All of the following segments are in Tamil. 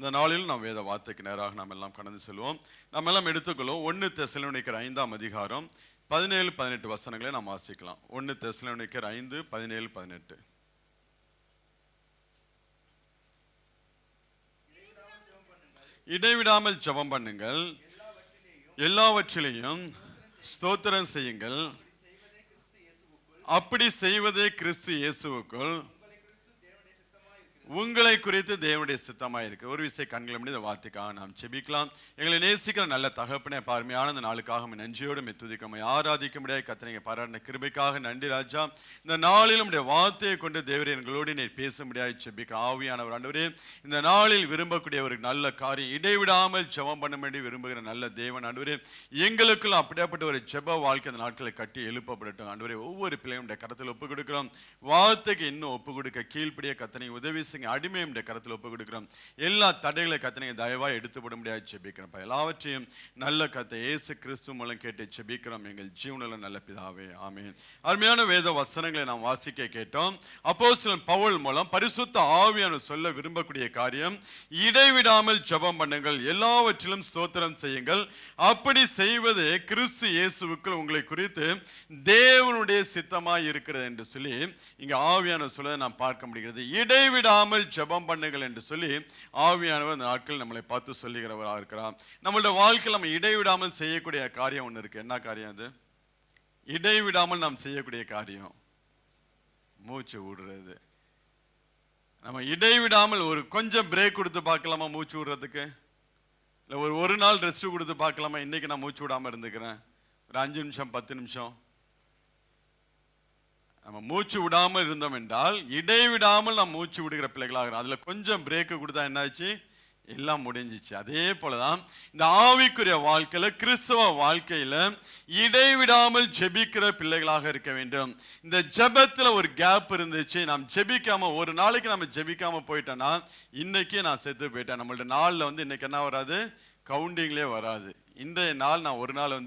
இந்த நாளில் நாம் வேத வார்த்தைக்கு நேராக நாம் எல்லாம் கடந்து செல்வோம். நாம் எல்லாம் எடுத்துக்கொள்வோம். 1 தெசலோனிக்கர் 5ஆம் அதிகாரம் 17-18 வசனங்களை நாம் வாசிக்கலாம். 1 தெசலோனிக்கர் 5:17-18. இடைவிடாமல் ஜெபம் பண்ணுங்கள், எல்லாவற்றிலேயும் ஸ்தோத்திரம் செய்யுங்கள், அப்படி செய்வதே கிறிஸ்து இயேசுவுக்குள் உங்களை குறித்து தேவனுடைய சித்தமாக இருக்கு. ஒரு விஷய கண்களை முடி இந்த வார்த்தைக்காக நாம் செபிக்கலாம். எங்களை நேசிக்கிற நல்ல தகப்பனே, பார்மையான இந்த நாளுக்காக நன்றியோடு மெத்துதிக்கமை ஆராதிக்க முடியாது கத்தனைங்க பாராட்டின கிருபைக்காக நன்றி ராஜா. இந்த நாளில் நம்முடைய வார்த்தையை கொண்டு தேவரே எங்களோடு நீ பேச முடியாது செபிக்க ஆவியானவர் ஆண்டவரே, இந்த நாளில் விரும்பக்கூடிய ஒரு நல்ல காரியம், இடைவிடாமல் ஜெபம் பண்ண வேண்டி விரும்புகிற நல்ல தேவன் ஆண்டவரே, எங்களுக்குள்ள அப்படியாப்பட்ட ஒரு ஜெப வாழ்க்கை இந்த நாட்களை கட்டி எழுப்பப்படட்டும் ஆண்டவரே. ஒவ்வொரு பிள்ளையும் கருத்தில் ஒப்பு கொடுக்கிறோம். வார்த்தைக்கு இன்னும் ஒப்பு கொடுக்க கீழ்ப்படிய கத்தனை உதவி அடிமையும் கருத்தில் ஒப்பு கொடுக்கிறோம். எல்லா தடைகளை கத்தனை தயவாய் எடுத்துவிட முடியாது செபிக்கிறோம். எல்லாவற்றையும் நல்ல கத்தை இயேசு கிறிஸ்து மூலம் கேட்டு செபிக்கிறோம் எங்கள் ஜீவனில் நல்ல பிதாவே, ஆமென். அருமையான வேத வசனங்களை நாம் வாசிக்க கேட்டோம். அப்போஸ்தலன் பவுல் மூலம் பரிசுத்த ஆவியானவர் சொல்ல விரும்பக்கூடிய காரியம், இடைவிடாமல் ஜெபம் பண்ணுங்கள், எல்லாவற்றிலும் ஸ்தோத்திரம் செய்யுங்கள், அப்படி செய்வது கிறிஸ்து இயேசுவுக்குள் உங்களை குறித்து தேவனுடைய சித்தமாய் இருக்கிறது என்று சொல்லி இங்க ஆவியானவர் சொல்ல நாம் பார்க்க முடிகிறது. இடைவிடாமல் ஜெபம் பண்ணுங்கள் என்று சொல்லி ஆவியானவர் இந்த நாட்கள் நம்மளை பார்த்து சொல்லுகிறவராக இருக்கிறார். நம்மளுடைய வாழ்க்கையில் நம்ம இடைவிடாமல் செய்யக்கூடிய காரியம் ஒன்று இருக்கு. என்ன காரியம் அது? இடைவிடாமல் நாம் செய்யக்கூடிய காரியம் மூச்சு விடுறது. நம்ம இடைவிடாமல் ஒரு கொஞ்சம் பிரேக் கொடுத்து பார்க்கலாமா மூச்சு விடுறதுக்கு? இல்லை ஒரு நாள் ரெஸ்ட் கொடுத்து பார்க்கலாமா? இன்னைக்கு நான் மூச்சு விடாமல் இருந்துக்கிறேன், ஒரு 5 நிமிஷம் 10 நிமிஷம். நம்ம மூச்சு விடாமல் இருந்தோம் என்றால் இடைவிடாமல் நாம் மூச்சு விடுகிற பிள்ளைகளாக, அதுல கொஞ்சம் பிரேக்கு கொடுத்தா என்னாச்சு? எல்லாம் முடிஞ்சிச்சு. அதே போலதான் இந்த ஆவிக்குரிய வாழ்க்கையில, கிறிஸ்தவ வாழ்க்கையில இடைவிடாமல் ஜெபிக்கிற பிள்ளைகளாக இருக்க வேண்டும். இந்த ஜெபத்துல ஒரு கேப் இருந்துச்சு, நாம் ஜெபிக்காம ஒரு நாளைக்கு நம்ம ஜெபிக்காம போயிட்டோம்னா இன்னைக்கு நான் செத்து போயிட்டேன். நம்மளோட நாள்ல இன்னைக்கு என்ன வராது? கவுண்டிங்லேயே வராது. இன்றைய நாள் நான் ஒரு நாள்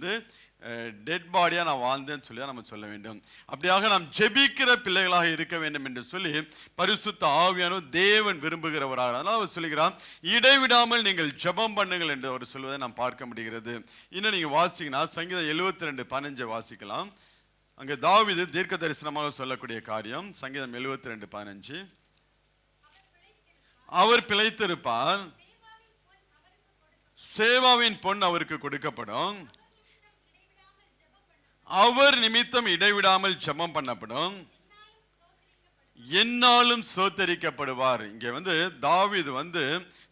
டெட் பாடியா நான் வாழ்ந்தேன்னு சொல்லி நம்ம சொல்ல வேண்டும். அப்படியாக நாம் ஜெபிக்கிற பிள்ளைகளாக இருக்க வேண்டும் என்று சொல்லி பரிசுத்த ஆவியானவர் தேவன் விரும்புகிறவராக. அதனால அவர் சொல்லுகிறார், இடைவிடாமல் நீங்கள் ஜெபம் பண்ணுங்கள் என்று அவர் சொல்வதை நாம் பார்க்க முடிகிறது. இன்னும் நீங்க வாசிங்கன்னா சங்கீதம் 72:15 வாசிக்கலாம். அங்கே தாவீது தீர்க்க தரிசனமாக சொல்லக்கூடிய காரியம், சங்கீதம் 72:15. அவர் பிழைத்திருப்பார், சேவாவின் பொன் அவருக்கு கொடுக்கப்படும், அவர் நிமித்தம் இடைவிடாமல் ஜெபம் பண்ணப்படும், என்னாலும் சோத்தரிக்கப்படுவார். இங்கே தாவீது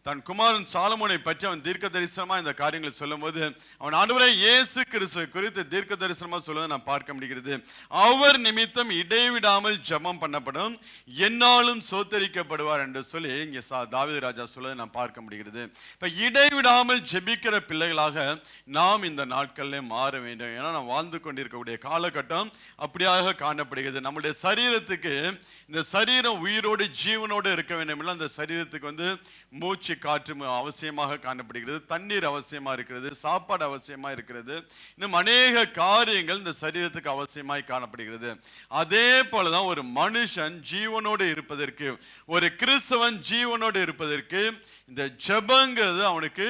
தன் குமாரன் சாலமோனை பற்றி அவன் தீர்க்க தரிசனமா இந்த காரியங்களை சொல்லும் போது அவன் ஆண்டவரே இயேசு கிறிஸ்து குறித்து தீர்க்க தரிசனமா சொல்வதை நான் பார்க்க முடிகிறது. அவர் நிமித்தம் இடைவிடாமல் ஜெபம் பண்ணப்படும், என்னாலும் சோத்தரிக்கப்படுவார் என்று சொல்லி இங்கே தாவீது ராஜா சொல்வதை நான் பார்க்க முடிகிறது. இப்ப இடைவிடாமல் ஜெபிக்கிற பிள்ளைகளாக நாம் இந்த நாட்களிலே மாற வேண்டும். ஏன்னா நாம் வாழ்ந்து கொண்டிருக்கக்கூடிய காலகட்டம் அப்படியாக காணப்படுகிறது. நம்முடைய சரீரத்துக்கு, இந்த சரீரம் உயிரோடு ஜீவனோடு இருக்க வேண்டும். அந்த சரீரத்துக்கு மூச்சு காற்று அவசியமாக காணப்படுகிறது, தண்ணீர் அவசியமா இருக்கிறது, சாப்பாடு அவசியமா இருக்கிறது, இன்னும் அநேக காரியங்கள் இந்த சரீரத்துக்கு அவசியமாய் காணப்படுகிறது. அதே போலதான் ஒரு மனுஷன் ஜீவனோடு இருப்பதற்கு, ஒரு கிறிஸ்தவன் ஜீவனோடு இருப்பதற்கு இந்த ஜெபங்கிறது அவனுக்கு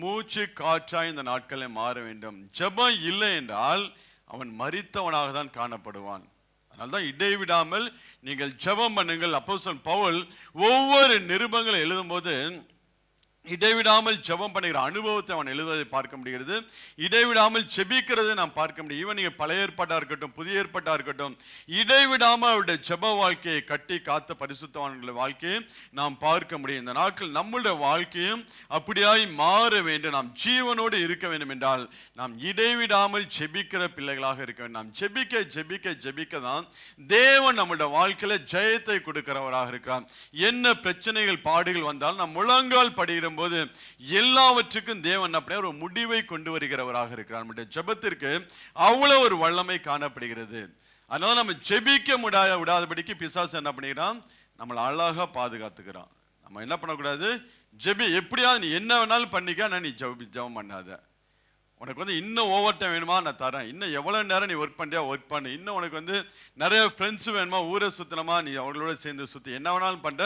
மூச்சு காற்றாய் இந்த நாட்களில் மாற வேண்டும். ஜெபம் இல்லை என்றால் அவன் மரித்தவனாக தான் காணப்படுவான். அதனால்தான் இடைவிடாமல் நீங்கள் ஜெபம் பண்ணுங்கள். அப்போஸ்தலன் பவுல் ஒவ்வொரு நிருபங்களை எழுதும் போது இடைவிடாமல் ஜெபம் பண்ணுகிற அனுபவத்தை அவன் எழுதுவதை பார்க்க முடிகிறது. இடைவிடாமல் ஜெபிக்கிறதை நாம் பார்க்க முடியும். ஈவன் நீங்க பழைய ஏற்பாட்டா இருக்கட்டும், புதிய ஏற்பாட்டா இருக்கட்டும், இடைவிடாமல் அவருடைய ஜெப வாழ்க்கையை கட்டி காத்த பரிசுத்தவான்களுடைய வாழ்க்கையை நாம் பார்க்க முடியும். இந்த நாட்கள் நம்முடைய வாழ்க்கையும் அப்படியாய் மாற வேண்டும். நாம் ஜீவனோடு இருக்க வேண்டும் என்றால் நாம் இடைவிடாமல் ஜெபிக்கிற பிள்ளைகளாக இருக்க வேண்டும். நாம் ஜெபிக்க ஜெபிக்க ஜெபிக்க தான் தேவன் நம்முடைய வாழ்க்கையில ஜெயத்தை கொடுக்கிறவராக இருக்கிறார். என்ன பிரச்சனைகள் பாடுகள் வந்தாலும் நாம் முழங்கால் படிக்கிற போது எல்லாவற்றுக்கும் தேவன் அப்படியே ஒரு முடிவை கொண்டு வருகிறவராக இருக்கிறார். நம்முடைய ஜெபத்திற்கு அவ்வளவு ஒரு வல்லமை காணப்படுகிறது. அதனால நம்ம ஜெபிக்க விடாதபடிக்கு பிசாசு என்ன பண்ணிக்கிறான்? நம்மளை அழகா பாதுகாத்துக்கிறான். நம்ம என்ன பண்ணக்கூடாது? ஜெபி எப்படியாவது நீ என்ன வேணாலும் பண்ணிக்க, நீ ஜெபம் பண்ணாத. உனக்கு வந்து இன்னும் ஓவர் டைம் வேணுமா நான் தரேன், இன்னும் எவ்வளவு நேரம் நீ ஒர்க் பண்ணியா ஒர்க் பண்ணு, இன்னும் உனக்கு வந்து நிறைய ஃப்ரெண்ட்ஸ் வேணுமா ஊரை சுத்தணுமா நீ அவங்களோட சேர்ந்து சுத்தி என்ன வேணாலும் பண்ற,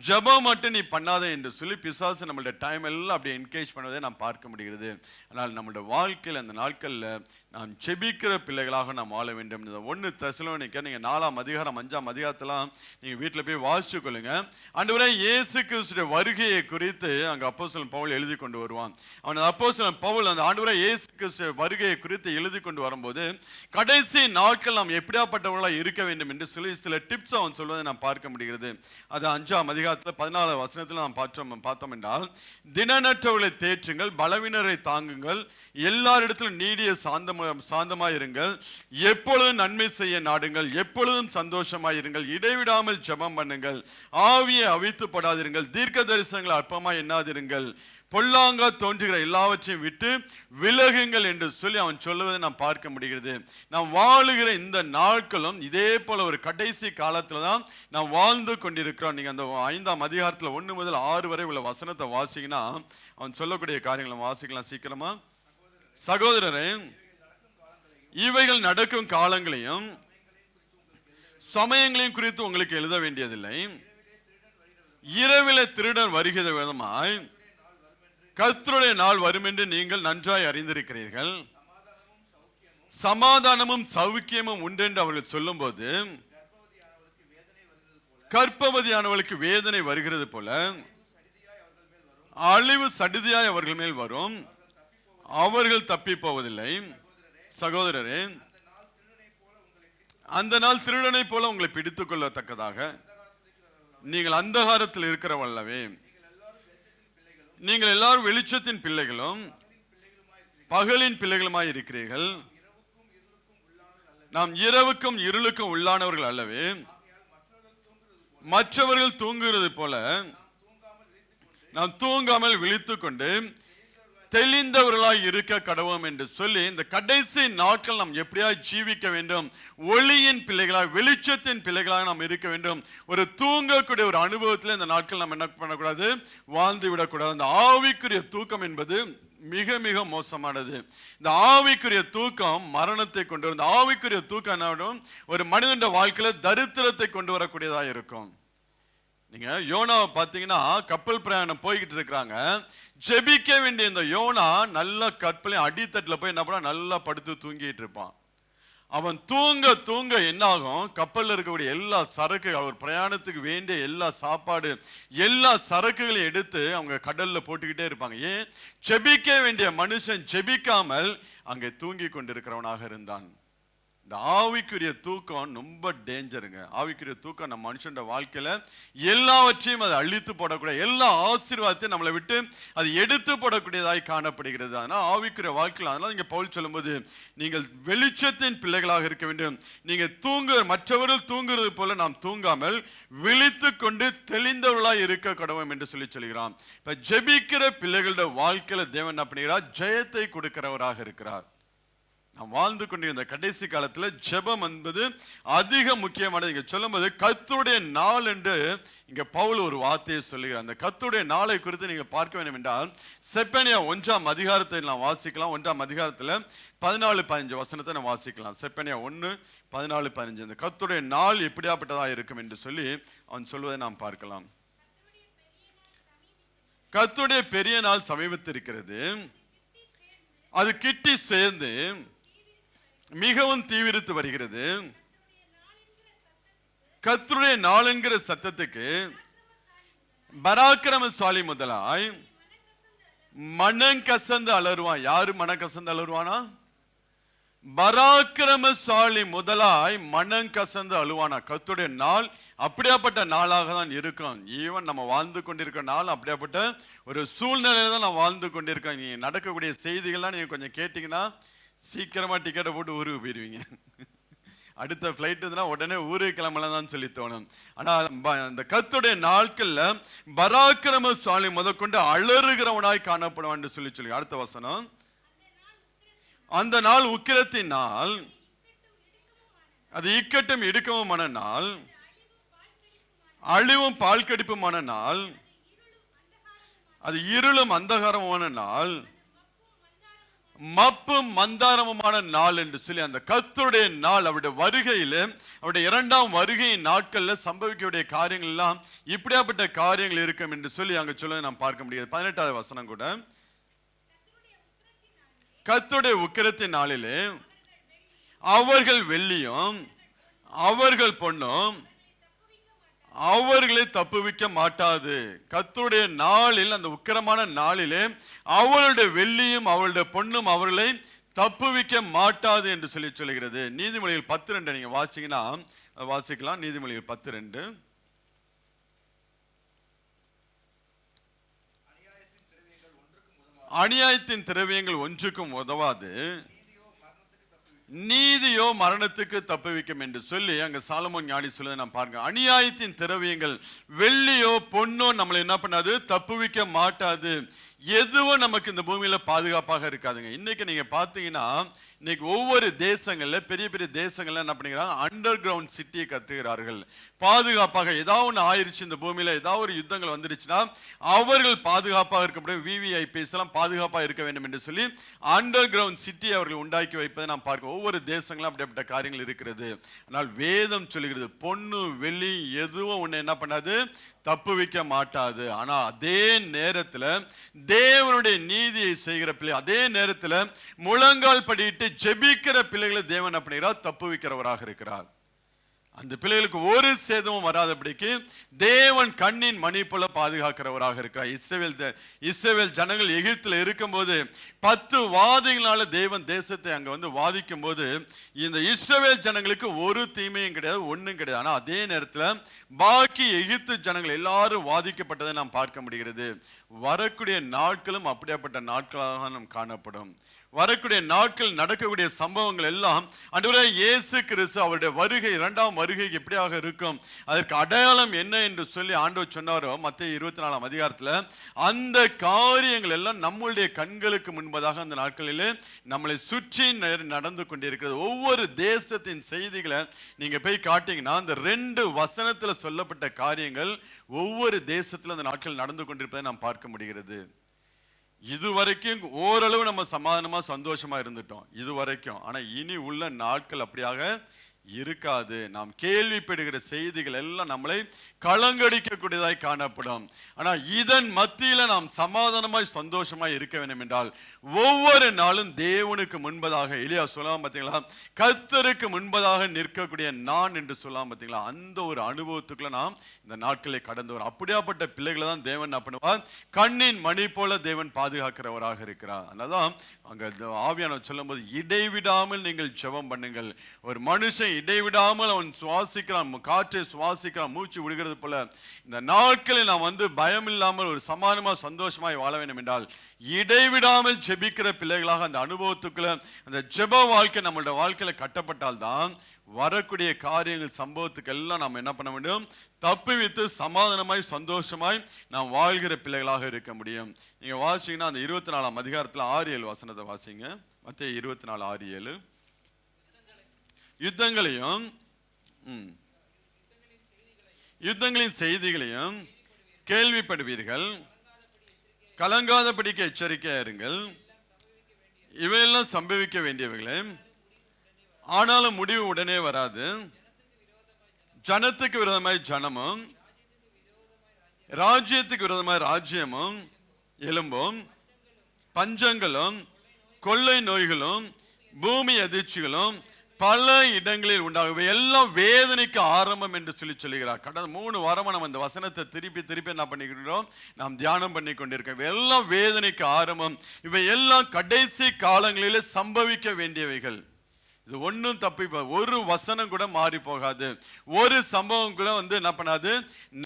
ஜெபம் மட்டும் நீ பண்ணாதே என்று சொல்லி பிசாசு நம்மளுடைய டைம் எல்லாம் அப்படியே என்கரேஜ் பண்ணுவதை நாம் பார்க்க முடிகிறது. ஆனால் நம்மளுடைய வாழ்க்கையில் அந்த நாட்களில் நாம் ஜெபிக்கிற பிள்ளைகளாக நாம் வாழ வேண்டும். 1 தெசலோனிக்கர் நீங்க 4ஆம் அதிகாரம் 5ஆம் அதிகாரத்தெல்லாம் நீங்க வீட்டில் போய் வாசிச்சு கொள்ளுங்க. ஆண்டவரே இயேசு கிறிஸ்துவின் வருகையை குறித்து அங்க அப்போஸ்தலன் பவுல் எழுதி கொண்டு வருவான். அவன் அப்போஸ்தலன் பவுல் அந்த ஆண்டவரே இயேசு கிறிஸ்து வருகையை குறித்து எழுதி கொண்டு வரும்போது கடைசி நாட்கள் நாம் எப்படியாப்பட்டவர்களாக இருக்க வேண்டும் என்று சொல்லி சில டிப்ஸ் அவன் சொல்வதை நாம் பார்க்க முடிகிறது. அது 5ஆம் அதிகாரத்தில் 14 வசனத்தில் நாம் பார்த்தோம் என்றால், தினநற்றவர்களை தேற்றுங்கள், பலவீனரை தாங்குங்கள், எல்லாரிடத்திலும் நீடிய சாந்தமாயிருங்கள், எப்பொழுதும் நன்மை செய்ய நாடுங்கள், எப்பொழுதும் சந்தோஷமாயிருங்கள், இடைவிடாமல் ஜெபம் பண்ணுங்கள், ஆவியை அவித்து படாதிருங்கள், தீர்க்க தரிசனங்களை அற்பமாய் எண்ணாதிருங்கள், பொல்லாங்கா தோன்றுகிற எல்லாவற்றையும் விட்டு விலகுங்கள் என்று சொல்லி அவன் சொல்லுவதை நாம் பார்க்க முடிகிறது. நாம் வாழுகிற இந்த நாட்களும் இதே போல ஒரு கடைசி காலத்துல தான் நாம் வாழ்ந்து கொண்டிருக்கிறோம். நீங்க அந்த 5ஆம் அதிகாரத்துல 1 முதல் 6 வரை உள்ள வசனத்தை வாசிங்கன்னா அவன் சொல்லக்கூடிய காரியங்களை வாசிக்கலாம் சீக்கிரமா. சகோதரரே, இவைகள் நடக்கும் காலங்களையும் சமயங்களையும் குறித்து உங்களுக்கு எழுத வேண்டியதில்லை. இரவிலே திருடன் வருகிற விதமாய் கர்த்தருடைய நாள் வரும் என்று நீங்கள் நன்றாய் அறிந்திருக்கிறீர்கள். சமாதானமும் சௌக்கியமும் உண்டென்று அவர்கள் சொல்லும் போது கர்ப்பவதியானவளுக்கு வேதனை வருகிறது போல அழிவு சடிதியாய் அவர்கள் மேல் வரும், அவர்கள் தப்பி போவதில்லை. சகோதரரே, அந்த நாள் திருடனை போல உங்களை பிடித்துக் கொள்ளத்தக்கதாக நீங்கள் அந்தகாரத்தில் இருக்கிறவல்லவே, நீங்கள் எல்லாரும் வெளிச்சத்தின் பிள்ளைகளும் பகலின் பிள்ளைகளுமாய் இருக்கிறீர்கள். நாம் இரவுக்கும் இருளுக்கும் உள்ளானவர்கள் அல்லவே. மற்றவர்கள் தூங்குகிறது போல நாம் தூங்காமல் விழித்துக் கொண்டு தெளிந்தவர்களாய் இருக்க கடவோம் என்று சொல்லி இந்த கடைசி நாட்கள் நாம் எப்படியா ஜீவிக்க வேண்டும், ஒளியின் பிள்ளைகளாய் வெளிச்சத்தின் பிள்ளைகளாக நாம் இருக்க வேண்டும். ஒரு தூங்கக்கூடிய ஒரு அனுபவத்தில் இந்த நாட்கள் நாம் என்ன பண்ணக்கூடாது, வாழ்ந்து விடக்கூடாது. அந்த ஆவிக்குரிய தூக்கம் என்பது மிக மிக மோசமானது. இந்த ஆவிக்குரிய தூக்கம் மரணத்தை கொண்டு வரும். இந்த ஆவிக்குரிய தூக்கம் என்ன, ஒரு மனிதனுடைய வாழ்க்கையில தரித்திரத்தை கொண்டு வரக்கூடியதாக இருக்கும். நீங்க யோனாவை பார்த்தீங்கன்னா கப்பல் பிரயாணம் போய்கிட்டு இருக்கிறாங்க. ஜெபிக்க வேண்டிய இந்த யோனா நல்ல கப்பலையும் அடித்தட்டில் போய் என்ன பண்ண, நல்லா படுத்து தூங்கிட்டு இருப்பான். அவன் தூங்க தூங்க என்ன ஆகும், கப்பலில் இருக்கக்கூடிய எல்லா சரக்கு, அவர் பிரயாணத்துக்கு வேண்டிய எல்லா சாப்பாடு எல்லா சரக்குகளையும் எடுத்து அவங்க கடல்ல போட்டுக்கிட்டே இருப்பாங்க. ஏன், ஜெபிக்க வேண்டிய மனுஷன் ஜெபிக்காமல் அங்கே தூங்கி கொண்டிருக்கிறவனாக இருந்தான். இந்த ஆவிக்குரிய தூக்கம் ரொம்ப டேஞ்சருங்க. ஆவிக்குரிய தூக்கம் நம்ம மனுஷன் வாழ்க்கையில எல்லாவற்றையும் அதை அழித்து போடக்கூடிய, எல்லா ஆசீர்வாதத்தையும் நம்மளை விட்டு அது எடுத்து போடக்கூடியதாய் காணப்படுகிறது. ஆனால் ஆவிக்குரிய வாழ்க்கையில், அதனால இங்க பவுல் சொல்லும்போது நீங்கள் வெளிச்சத்தின் பிள்ளைகளாக இருக்க வேண்டும். நீங்க மற்றவர்கள் தூங்குறது போல நாம் தூங்காமல் விழித்து கொண்டு தெளிந்தவர்களாய் இருக்க கடவுள் என்று சொல்லுகிறான். இப்ப ஜெபிக்கிற பிள்ளைகளோட வாழ்க்கையில தேவன் என்ன பண்ணுகிறார், ஜெயத்தை கொடுக்கிறவராக இருக்கிறார். நாம் வாழ்ந்து கொண்டிருந்த கடைசி காலத்துல ஜெபம் என்பது அதிக முக்கியமானது. இங்க சொல்லும்போது கர்த்தருடைய நாள் என்று இங்க பவுல் ஒரு வார்த்தையை சொல்லுகிறார். அந்த கர்த்தருடைய நாளை குறித்து நீங்க பார்க்க வேண்டும் என்றால் செப்பனியா 1ஆம் அதிகாரத்தை நாம் வாசிக்கலாம். 1ஆம் அதிகாரத்துல 14-15 வசனத்தை நாம் வாசிக்கலாம். செப்பனியா 1:14-15 இந்த கர்த்தருடைய நாள் எப்படியாப்பட்டதா இருக்கும் என்று சொல்லி அவன் சொல்வதை நாம் பார்க்கலாம். கர்த்தருடைய பெரிய நாள் சமீபத்திருக்கிறது, அது கிட்டி சேர்ந்து மிகவும் தீவிரித்து வருகிறது. கர்த்தருடைய நாள் என்கிற சத்தத்துக்கு பராக்கிரமசாலி முதலாய் மனம் கசந்து அலறுவான். யாரு மனம் கசந்து அலறுவானா? பராக்கிரமசாலி முதலாய் மனம் கசந்து அழுவானா. கர்த்தருடைய நாள் அப்படியாப்பட்ட நாளாக தான் இருக்கும். ஈவன் நம்ம வாழ்ந்து கொண்டிருக்கிற நாள் அப்படியாப்பட்ட ஒரு சூழ்நிலையில தான் நான் வாழ்ந்து கொண்டிருக்கேன். நீங்க நடக்கக்கூடிய செய்திகள்லாம் நீங்க கொஞ்சம் கேட்டீங்கன்னா சீக்கிரமா டிக்கெட்டை போட்டு ஊருக்கு போயிருவீங்க. அடுத்த பிளைட் இருந்தா உடனே ஊருக்கு கிளம்பலாம் தான் சொல்லி தோணும். ஆனா அந்த கர்த்தருடைய நாட்கள்ல பராக்கிரமசாலி முதற்கொண்டு அலறுகிறவனாய் காணப்படுவான் சொல்லி அடுத்த வசனம், அந்த நாள் உக்கிரத்தின் நாள், அது இக்கட்டும் இடுக்கமுமான நாள், அழிவும் பால் கடிப்புமான நாள், அது இருளும் அந்தகாரமான நாள், மப்பும் மந்தாரமுமான நாள் என்று சொல்லி அந்த கர்த்தருடைய நாள் அவருடைய வருகையில அவருடைய இரண்டாம் வருகையின் நாட்கள்ல சம்பவிக்கக்கூடிய காரியங்கள் எல்லாம் இப்படியாப்பட்ட காரியங்கள் இருக்கும் என்று சொல்லி அங்க சொல்ல நாம் பார்க்க முடியாது. 18வது வசனம் கூட, கர்த்தருடைய உக்கிரத்தின் நாளிலே அவர்கள் வெள்ளியும் அவர்கள் பொன்னும் அவர்களை தப்புவிக்க மாட்டாது. கர்த்தருடைய நாளில், அந்த உக்கிரமான நாளிலே அவளுடைய வெள்ளியும் அவளுடைய பொன்னும் அவர்களை தப்புவிக்க மாட்டாது என்று சொல்லி சொல்கிறது. நீதிமொழிகள் 10:2 நீங்க வாசிங்கன்னா வாசிக்கலாம். நீதிமொழிகள் 10:2, அநியாயத்தின் திரவியங்கள் ஒன்றுக்கும் உதவாது, நீதியோ மரணத்துக்கு தப்புவிக்கும் என்று சொல்லி அங்க சாலமோன் ஞானி சொல்லுவதை நாம் பார்க்க. அநியாயத்தின் திரவியங்கள் வெள்ளியோ பொன்னோ நம்மளை என்ன பண்ணாது, தப்புவிக்க மாட்டாது. எதுவும் நமக்கு இந்த பூமியில பாதுகாப்பாக இருக்காதுங்க. இன்னைக்கு நீங்க பாத்தீங்கன்னா இன்னைக்கு ஒவ்வொரு தேசங்கள்ல பெரிய பெரிய தேசங்கள்ல என்ன பண்ணிக்கிறாங்க, அண்டர் கிரவுண்ட் சிட்டியை கட்டுகிறார்கள். பாதுகாப்பாக ஏதாவது ஒன்று ஆயிடுச்சு, இந்த பூமியில ஏதாவது ஒரு யுத்தங்கள் வந்துடுச்சுன்னா அவர்கள் பாதுகாப்பாக இருக்க முடியும். விவிஐபிஎஸ் எல்லாம் பாதுகாப்பாக இருக்க வேண்டும் என்று சொல்லி அண்டர் கிரவுண்ட் சிட்டி அவர்கள் உண்டாக்கி வைப்பதை நாம் பார்க்கிறோம். ஒவ்வொரு தேசங்களும் அப்படிப்பட்ட காரியங்கள் இருக்கிறது. ஆனால் வேதம் சொல்லுகிறது, பொண்ணு வெள்ளி எதுவும் ஒன்று என்ன பண்ணாது, தப்புவிக்க மாட்டாது. ஆனா அதே நேரத்துல தேவனுடைய நீதியை செய்கிற பிள்ளை, அதே நேரத்துல முழங்கால் படியிட்டு ஜெபிக்கிற பிள்ளைகளை தேவன் அப்படிங்கிறார் தப்புவிக்கிறவராக இருக்கிறார். அந்த பிள்ளைகளுக்கு ஒரு சேதமும் வராதபடிக்கு தேவன் கண்ணின் மணி போல பாதுகாக்கிறவராக இருக்கிறார். இஸ்ரவேல் ஜனங்கள் எகிப்தில் இருக்கும்போது 10 வாதைகளால தேவன் தேசத்தை அங்க வந்து வாதிக்கும் போது இந்த இஸ்ரவேல் ஜனங்களுக்கு ஒரு தீமையும் கிடையாது, ஒன்றும் கிடையாது. ஆனா அதே நேரத்தில் பாக்கி எகிப்து ஜனங்கள் எல்லாரும் வாதிக்கப்பட்டதை நாம் பார்க்க முடிகிறது. வரக்கூடிய நாட்களும் அப்படியாப்பட்ட நாட்களாக நாம் காணப்படும். வரக்கூடிய நாட்கள் நடக்கக்கூடிய சம்பவங்கள் எல்லாம் ஆண்டவரே இயேசு கிறிஸ்து அவருடைய வருகை, இரண்டாம் வருகை எப்படியாக இருக்கும், அதற்கு அடையாளம் என்ன என்று சொல்லி ஆண்டவர் சொன்னாரோ மத்தேயு 24ஆம் அதிகாரத்தில், அந்த காரியங்கள் எல்லாம் நம்முடைய கண்களுக்கு முன்பதாக அந்த நாட்களிலே நம்மளை சுற்றி நடந்து கொண்டிருக்கிறது. ஒவ்வொரு தேசத்தின் செய்திகளை நீங்க போய் காட்டீங்கன்னா அந்த 2 வசனத்துல சொல்லப்பட்ட காரியங்கள் ஒவ்வொரு தேசத்துல அந்த நாட்கள் நடந்து கொண்டிருப்பதை நாம் பார்க்க முடிகிறது. இதுவரைக்கும் ஓரளவு நம்ம சமாதானமா சந்தோஷமா இருந்துட்டோம் இதுவரைக்கும். ஆனா இனி உள்ள நாட்கள் அப்படியாக இருக்காது. நாம் கேள்விப்படுகிற செய்திகள் எல்லாம் நம்மளை கலங்கடிக்கக்கூடியதாய் காணப்படும். ஆனா இதன் மத்தியில நாம் சமாதானமாய் சந்தோஷமாய் இருக்க வேண்டும் என்றால் ஒவ்வொரு நாளும் தேவனுக்கு முன்பதாக, எலியா சொல்லாம பார்த்தீங்களா, கர்த்தருக்கு முன்பதாக நிற்கக்கூடிய நான் என்று சொல்லாம பார்த்தீங்களா, அந்த ஒரு அனுபவத்துக்குள்ள நாம் இந்த நாட்களை கடந்து வரும். அப்படியாப்பட்ட பிள்ளைகளை தான் தேவன் என்ன பண்ணுவார், கண்ணின் மணி போல தேவன் பாதுகாக்கிறவராக இருக்கிறார். அதனால்தான் அங்க ஆவியானவர் சொல்லும் போது, இடைவிடாமல் நீங்கள் ஜெபம் பண்ணுங்கள். ஒரு மனுஷன் இடைவிடாமல் அவன் சுவாசிக்கிறான், காற்றை சுவாசிக்கிறான், மூச்சு விடுகிறது போல இந்த நாட்களில் நாம் வந்து பயம் இல்லாமல் ஒரு சமாதானமா சந்தோஷமாய் வாழ வேண்டும் என்றால் இடைவிடாமல் ஜெபிக்கிற பிள்ளைகளாக அந்த அனுபவத்துக்குள்ள அந்த ஜெப வாழ்க்கை நம்மளுடைய வாழ்க்கையில கட்டப்பட்டால் தான் வரக்கூடிய காரியங்கள் சம்பவத்துக்கு எல்லாம் நாம் என்ன பண்ண வேண்டும், தப்புவித்து சமாதானமாய் சந்தோஷமாய் நாம் வாழ்கிற பிள்ளைகளாக இருக்க முடியும். நீங்க வாசிங்கன்னா அந்த 24ஆம் அதிகாரத்துல 6-7 வசனத்தை வாசிங்க. மத்தேயு 24:6-7. யுத்தங்களின் செய்திகளையும் கேள்விப்படுவீர்கள், கலங்காதபடிக்கு எச்சரிக்கையா இருங்கள். இவையெல்லாம் சம்பவிக்க வேண்டியவைகளே, ஆனாலும் முடிவு உடனே வராது. ஜனத்துக்கு விரோதமாய் ஜனமும் ராஜ்யத்துக்கு விரோதமாய் ராஜ்யமும் எழும்பும், பஞ்சங்களும் கொள்ளை நோய்களும் பூமி அதிர்ச்சிகளும் பல இடங்களில் உண்டாகும். எல்லாம் வேதனைக்கு ஆரம்பம் என்று சொல்லுகிறார். கடந்த 3 வாரமா நம்ம இந்த வசனத்தை திருப்பி என்ன பண்ணிக்கிறோம், நாம் தியானம் பண்ணி கொண்டிருக்கோம். எல்லாம் வேதனைக்கு ஆரம்பம், இவை எல்லாம் கடைசி காலங்களிலே சம்பவிக்க வேண்டியவைகள். இது ஒன்றும் தப்பி ஒரு வசனம் கூட மாறி போகாது, ஒரு சம்பவம் கூட வந்து என்ன பண்ணாது,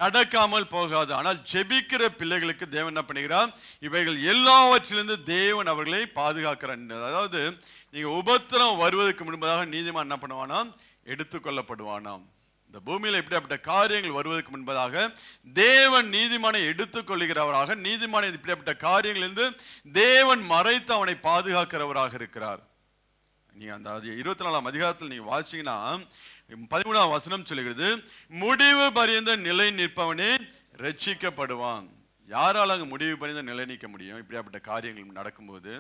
நடக்காமல் போகாது. ஆனால் ஜெபிக்கிற பிள்ளைகளுக்கு தேவன் என்ன பண்ணுகிறார், இவைகள் எல்லாவற்றிலிருந்து தேவன் அவர்களை பாதுகாக்கிறார். அதாவது நீங்க உபத்திரம் வருவதற்கு முன்பதாக நீதிமான் என்ன பண்ணுவானாம், எடுத்துக்கொள்ளப்படுவானாம். இந்த பூமியில இப்படிப்பட்ட காரியங்கள் வருவதற்கு முன்பதாக தேவன் நீதிமானை எடுத்துக்கொள்கிறவராக, நீதிமானை இப்படிப்பட்ட காரியங்களிலிருந்து தேவன் மறைத்து அவனை பாதுகாக்கிறவராக இருக்கிறார். நீ அந்த 24ஆம் அதிகாரத்தில் நீங்க வாசிங்கன்னா 13ஆம் வசனம் சொல்லுகிறது, முடிவு பரியந்த நிலை நிற்பவனே ரட்சிக்கப்படுவான். யாரால அங்க முடிவு பரியந்த நிலை நிற்க முடியும் இப்படியாப்பட்ட காரியங்கள் நடக்கும்போது?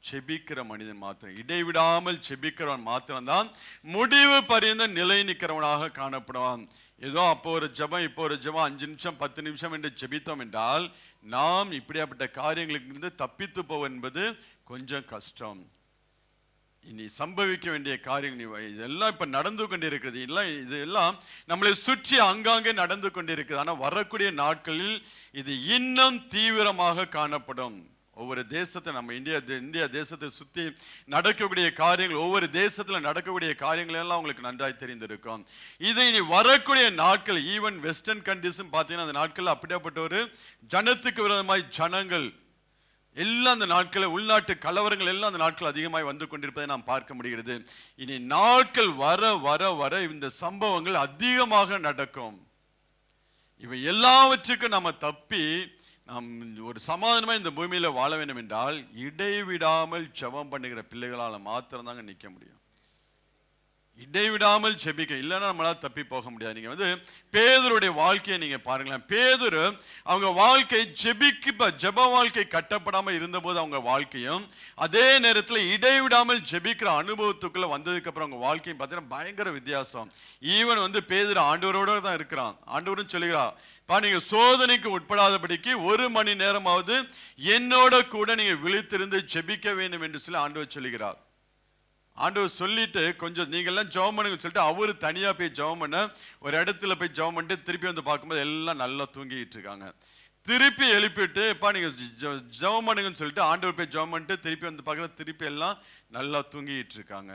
செபிக்கிற மனிதன் மாத்திரம், இடைவிடாமல் செபிக்கிறவன் மாத்திரம்தான் முடிவு பரியந்த நிலை நிற்கிறவனாக காணப்படுவான். ஏதோ அப்போ ஒரு ஜபம் இப்போ ஒரு ஜபம் 5 நிமிஷம் 10 நிமிஷம் என்று ஜெபித்தோம் என்றால் நாம் இப்படியாப்பட்ட காரியங்களுக்கு இருந்து தப்பித்து போவோம் என்பது கொஞ்சம் கஷ்டம். இனி சம்பவிக்க வேண்டிய காரியங்கள் இதெல்லாம் இப்ப நடந்து கொண்டிருக்கிறது. இதெல்லாம் நம்மளை சுற்றி அங்காங்கே நடந்து கொண்டிருக்கிறது. ஆனால் வரக்கூடிய நாட்களில் இது இன்னும் தீவிரமாக காணப்படும். ஒவ்வொரு தேசத்தை நம்ம இந்தியா தேசத்தை சுற்றி நடக்கக்கூடிய காரியங்கள், ஒவ்வொரு தேசத்தில் நடக்கக்கூடிய காரியங்கள் எல்லாம் உங்களுக்கு நன்றாய் தெரிந்திருக்கும். இது இனி வரக்கூடிய நாட்கள், ஈவன் வெஸ்டர்ன் கண்ட்ரிஸும் பார்த்தீங்கன்னா அந்த நாட்கள் அப்படியாப்பட்ட ஒரு ஜனத்துக்கு விரோதமாய் ஜனங்கள் எல்லாம் அந்த நாட்களில் உள்நாட்டு கலவரங்கள் எல்லாம் அந்த நாட்கள் அதிகமாய் வந்து கொண்டிருப்பதை நாம் பார்க்க முடிகிறது. இனி நாட்கள் வர வர வர இந்த சம்பவங்கள் அதிகமாக நடக்கும். இவை எல்லாவற்றுக்கும் நம்ம தப்பி நாம் ஒரு சமாதானமா இந்த பூமியில வாழ வேண்டும் என்றால் இடைவிடாமல் ஜெபம் பண்ணுகிற பிள்ளைகளால் மாத்திரம்தாங்க நிற்க முடியும். இடைவிடாமல் ஜெபிக்க, இல்லைன்னா நம்மளால தப்பி போக முடியாது. நீங்க பேதுருடைய வாழ்க்கையை நீங்க பாருங்களேன். பேதுரு அவங்க வாழ்க்கை ஜெப வாழ்க்கை கட்டப்படாம இருந்தபோது அவங்க வாழ்க்கையும், அதே நேரத்தில் இடைவிடாமல் ஜெபிக்கிற அனுபவத்துக்குள்ள வந்ததுக்கு அப்புறம் அவங்க வாழ்க்கையும் பார்த்தீங்கன்னா பயங்கர வித்தியாசம். ஈவன் பேதுரு ஆண்டவரோட தான் இருக்கிறான். ஆண்டவரும் சொல்லுகிறார், நீங்க சோதனைக்கு உட்படாதபடிக்கு 1 மணி நேரமாவது என்னோட கூட நீங்க விழித்திருந்து ஜெபிக்க வேண்டும் என்று சொல்லி ஆண்டவர் சொல்லுகிறார். ஆண்டவர் சொல்லிட்டு கொஞ்சம் நீங்க எல்லாம் ஜெபம் பண்ணுங்க சொல்லிட்டு அவரு தனியா போய் ஜெபம் பண்ண ஒரு இடத்துல போய் ஜெபம் பண்ணிட்டு திருப்பி பார்க்கும்போது எல்லாம் நல்லா தூங்கிட்டு இருக்காங்க. திருப்பி எழுப்பிட்டு நீங்க ஜெபம் பண்ணுங்கன்னு சொல்லிட்டு ஆண்டவர் போய் ஜெபம் பண்ணிட்டு திருப்பி பார்க்குற திருப்பி எல்லாம் நல்லா தூங்கிட்டு இருக்காங்க.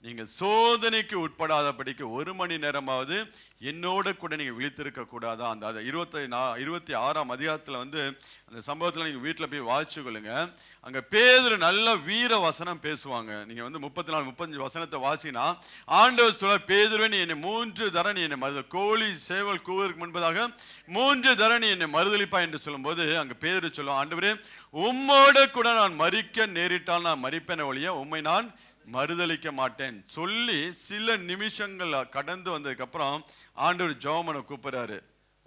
நீங்கள் சோதனைக்கு உட்படாதபடிக்கு 1 மணி நேரமாவது என்னோட கூட நீங்க விழித்திருக்க கூடாதா? அந்த 26ஆம் அதிகாரத்துல அந்த சம்பவத்துல நீங்க வீட்டுல போய் வாசிச்சு கொள்ளுங்க. அங்க பேதுரு நல்ல வீர வசனம் பேசுவாங்க. நீங்க 34-35 வசனத்தை வாசினா ஆண்டவர் சொல்ல, பேதுருவே நீ என்னை 3 தரம் நீ என்னை கோழி சேவல் கூவதற்கு முன்பதாக 3 தரம் நீ என்னை மறுதலிப்பா என்று சொல்லும் போது அங்க பேதுரு சொல்லுவான், ஆண்டவரே உம்மோட கூட நான் மரிக்க நேரிட்டால் நான் மரிப்பேன ஒழிய உம்மை நான் மறுதலிக்க மாட்டேன் சொல்லி சில நிமிஷங்கள் கடந்து வந்ததுக்கு அப்புறம் ஆண்டவர் ஜெபம் கூப்பிடுறாரு.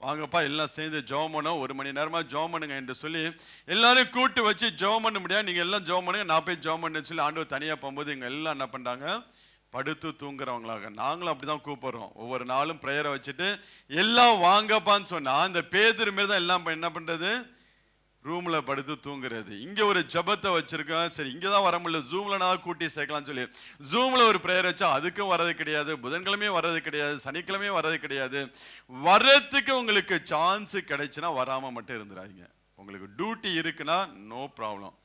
வாங்கப்பா எல்லாம் சேர்ந்து ஜெபம் பண்ணோம், 1 மணி நேரமா ஜெபம் பண்ணுங்க என்று சொல்லி எல்லாரும் கூட்டு வச்சு ஜெபம் பண்ண முடியாது, நீங்க எல்லாம் ஜெபம் பண்ணுங்க, நான் போய் ஜெபம் பண்ணு சொல்லி ஆண்டவர் தனியா போகும்போது இங்க எல்லாம் என்ன பண்றாங்க, படுத்து தூங்குறவங்களாக. நாங்களும் அப்படிதான் கூப்பிடுறோம். ஒவ்வொரு நாளும் பிரேயரை வச்சுட்டு எல்லாம் வாங்கப்பான்னு சொன்னா அந்த பேதுரு மாரி தான் எல்லாம் என்ன பண்றது, ரூம்ல படுத்து தூங்குறது. இங்க ஒரு ஜபத்தை வச்சிருக்கோம், சரி இங்கதான் வர முடியல, ஜூம்ல நான் கூட்டி சேர்க்கலாம் சொல்லி ஜூம்ல ஒரு பிரேயர் வச்சா அதுக்கும் வர்றது கிடையாது, புதன்கிழமையும் வர்றது கிடையாது, சனிக்கிழமையும் வர்றது கிடையாது. வர்றதுக்கு உங்களுக்கு சான்ஸ் கிடைச்சுன்னா வராம மட்டும் இருந்துடாதீங்க. உங்களுக்கு டியூட்டி இருக்குன்னா நோ ப்ராப்ளம்,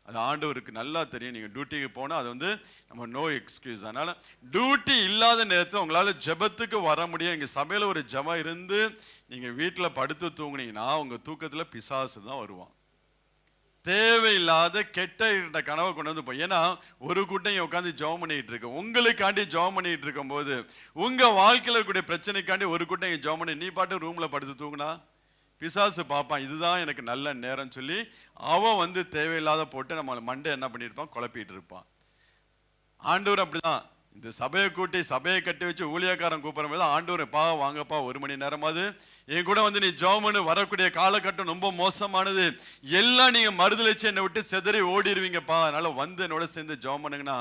அது ஆண்டவருக்கு நல்லா தெரியும். நீங்க டியூட்டிக்கு போனா அது நம்ம நோ எக்ஸ்கியூஸ். அதனால டியூட்டி இல்லாத நேரத்தில் உங்களால ஜபத்துக்கு வர முடியும். எங்க சபையில ஒரு ஜபம் இருந்து நீங்க வீட்டுல படுத்து தூங்குனீங்கன்னா உங்க தூக்கத்துல பிசாசு தான் வருவான். தேவையில்லாத கெட்ட கனவை கொண்டு போய், ஏன்னா ஒரு கூட்டம் உட்காந்து ஜெபம் பண்ணிட்டு இருக்கு, உங்களுக்காண்டி ஜெபம் பண்ணிட்டு இருக்கும் போது உங்க வாழ்க்கையில இருக்கக்கூடிய பிரச்சனைக்காண்டி ஒரு கூட்டம் ஜெபம் பண்ணி நீ பாட்டு ரூம்ல படுத்து தூங்குனா பிசாசு பார்ப்பான், இதுதான் எனக்கு நல்ல நேரம் சொல்லி அவன் தேவையில்லாத போட்டு நம்ம மண்டை என்ன பண்ணிருப்பான், குழப்பிட்டு இருப்பான். ஆண்டவர் அப்படிதான் இந்த சபையை கூட்டி சபையை கட்டி வச்சு ஊழியக்காரன் கூப்பிடும் போது ஆண்டவர் வாங்கப்பா 1 மணி நேரமாவது என் கூட நீ ஜெபம் பண்ணு, வரக்கூடிய காலகட்டம் ரொம்ப மோசமானது, எல்லாம் நீங்க மறுதலிச்சு என்னை விட்டு செதறி ஓடிடுவீங்கப்பா, அதனால என்னோட சேர்ந்து ஜெபம் பண்ணுங்கன்னா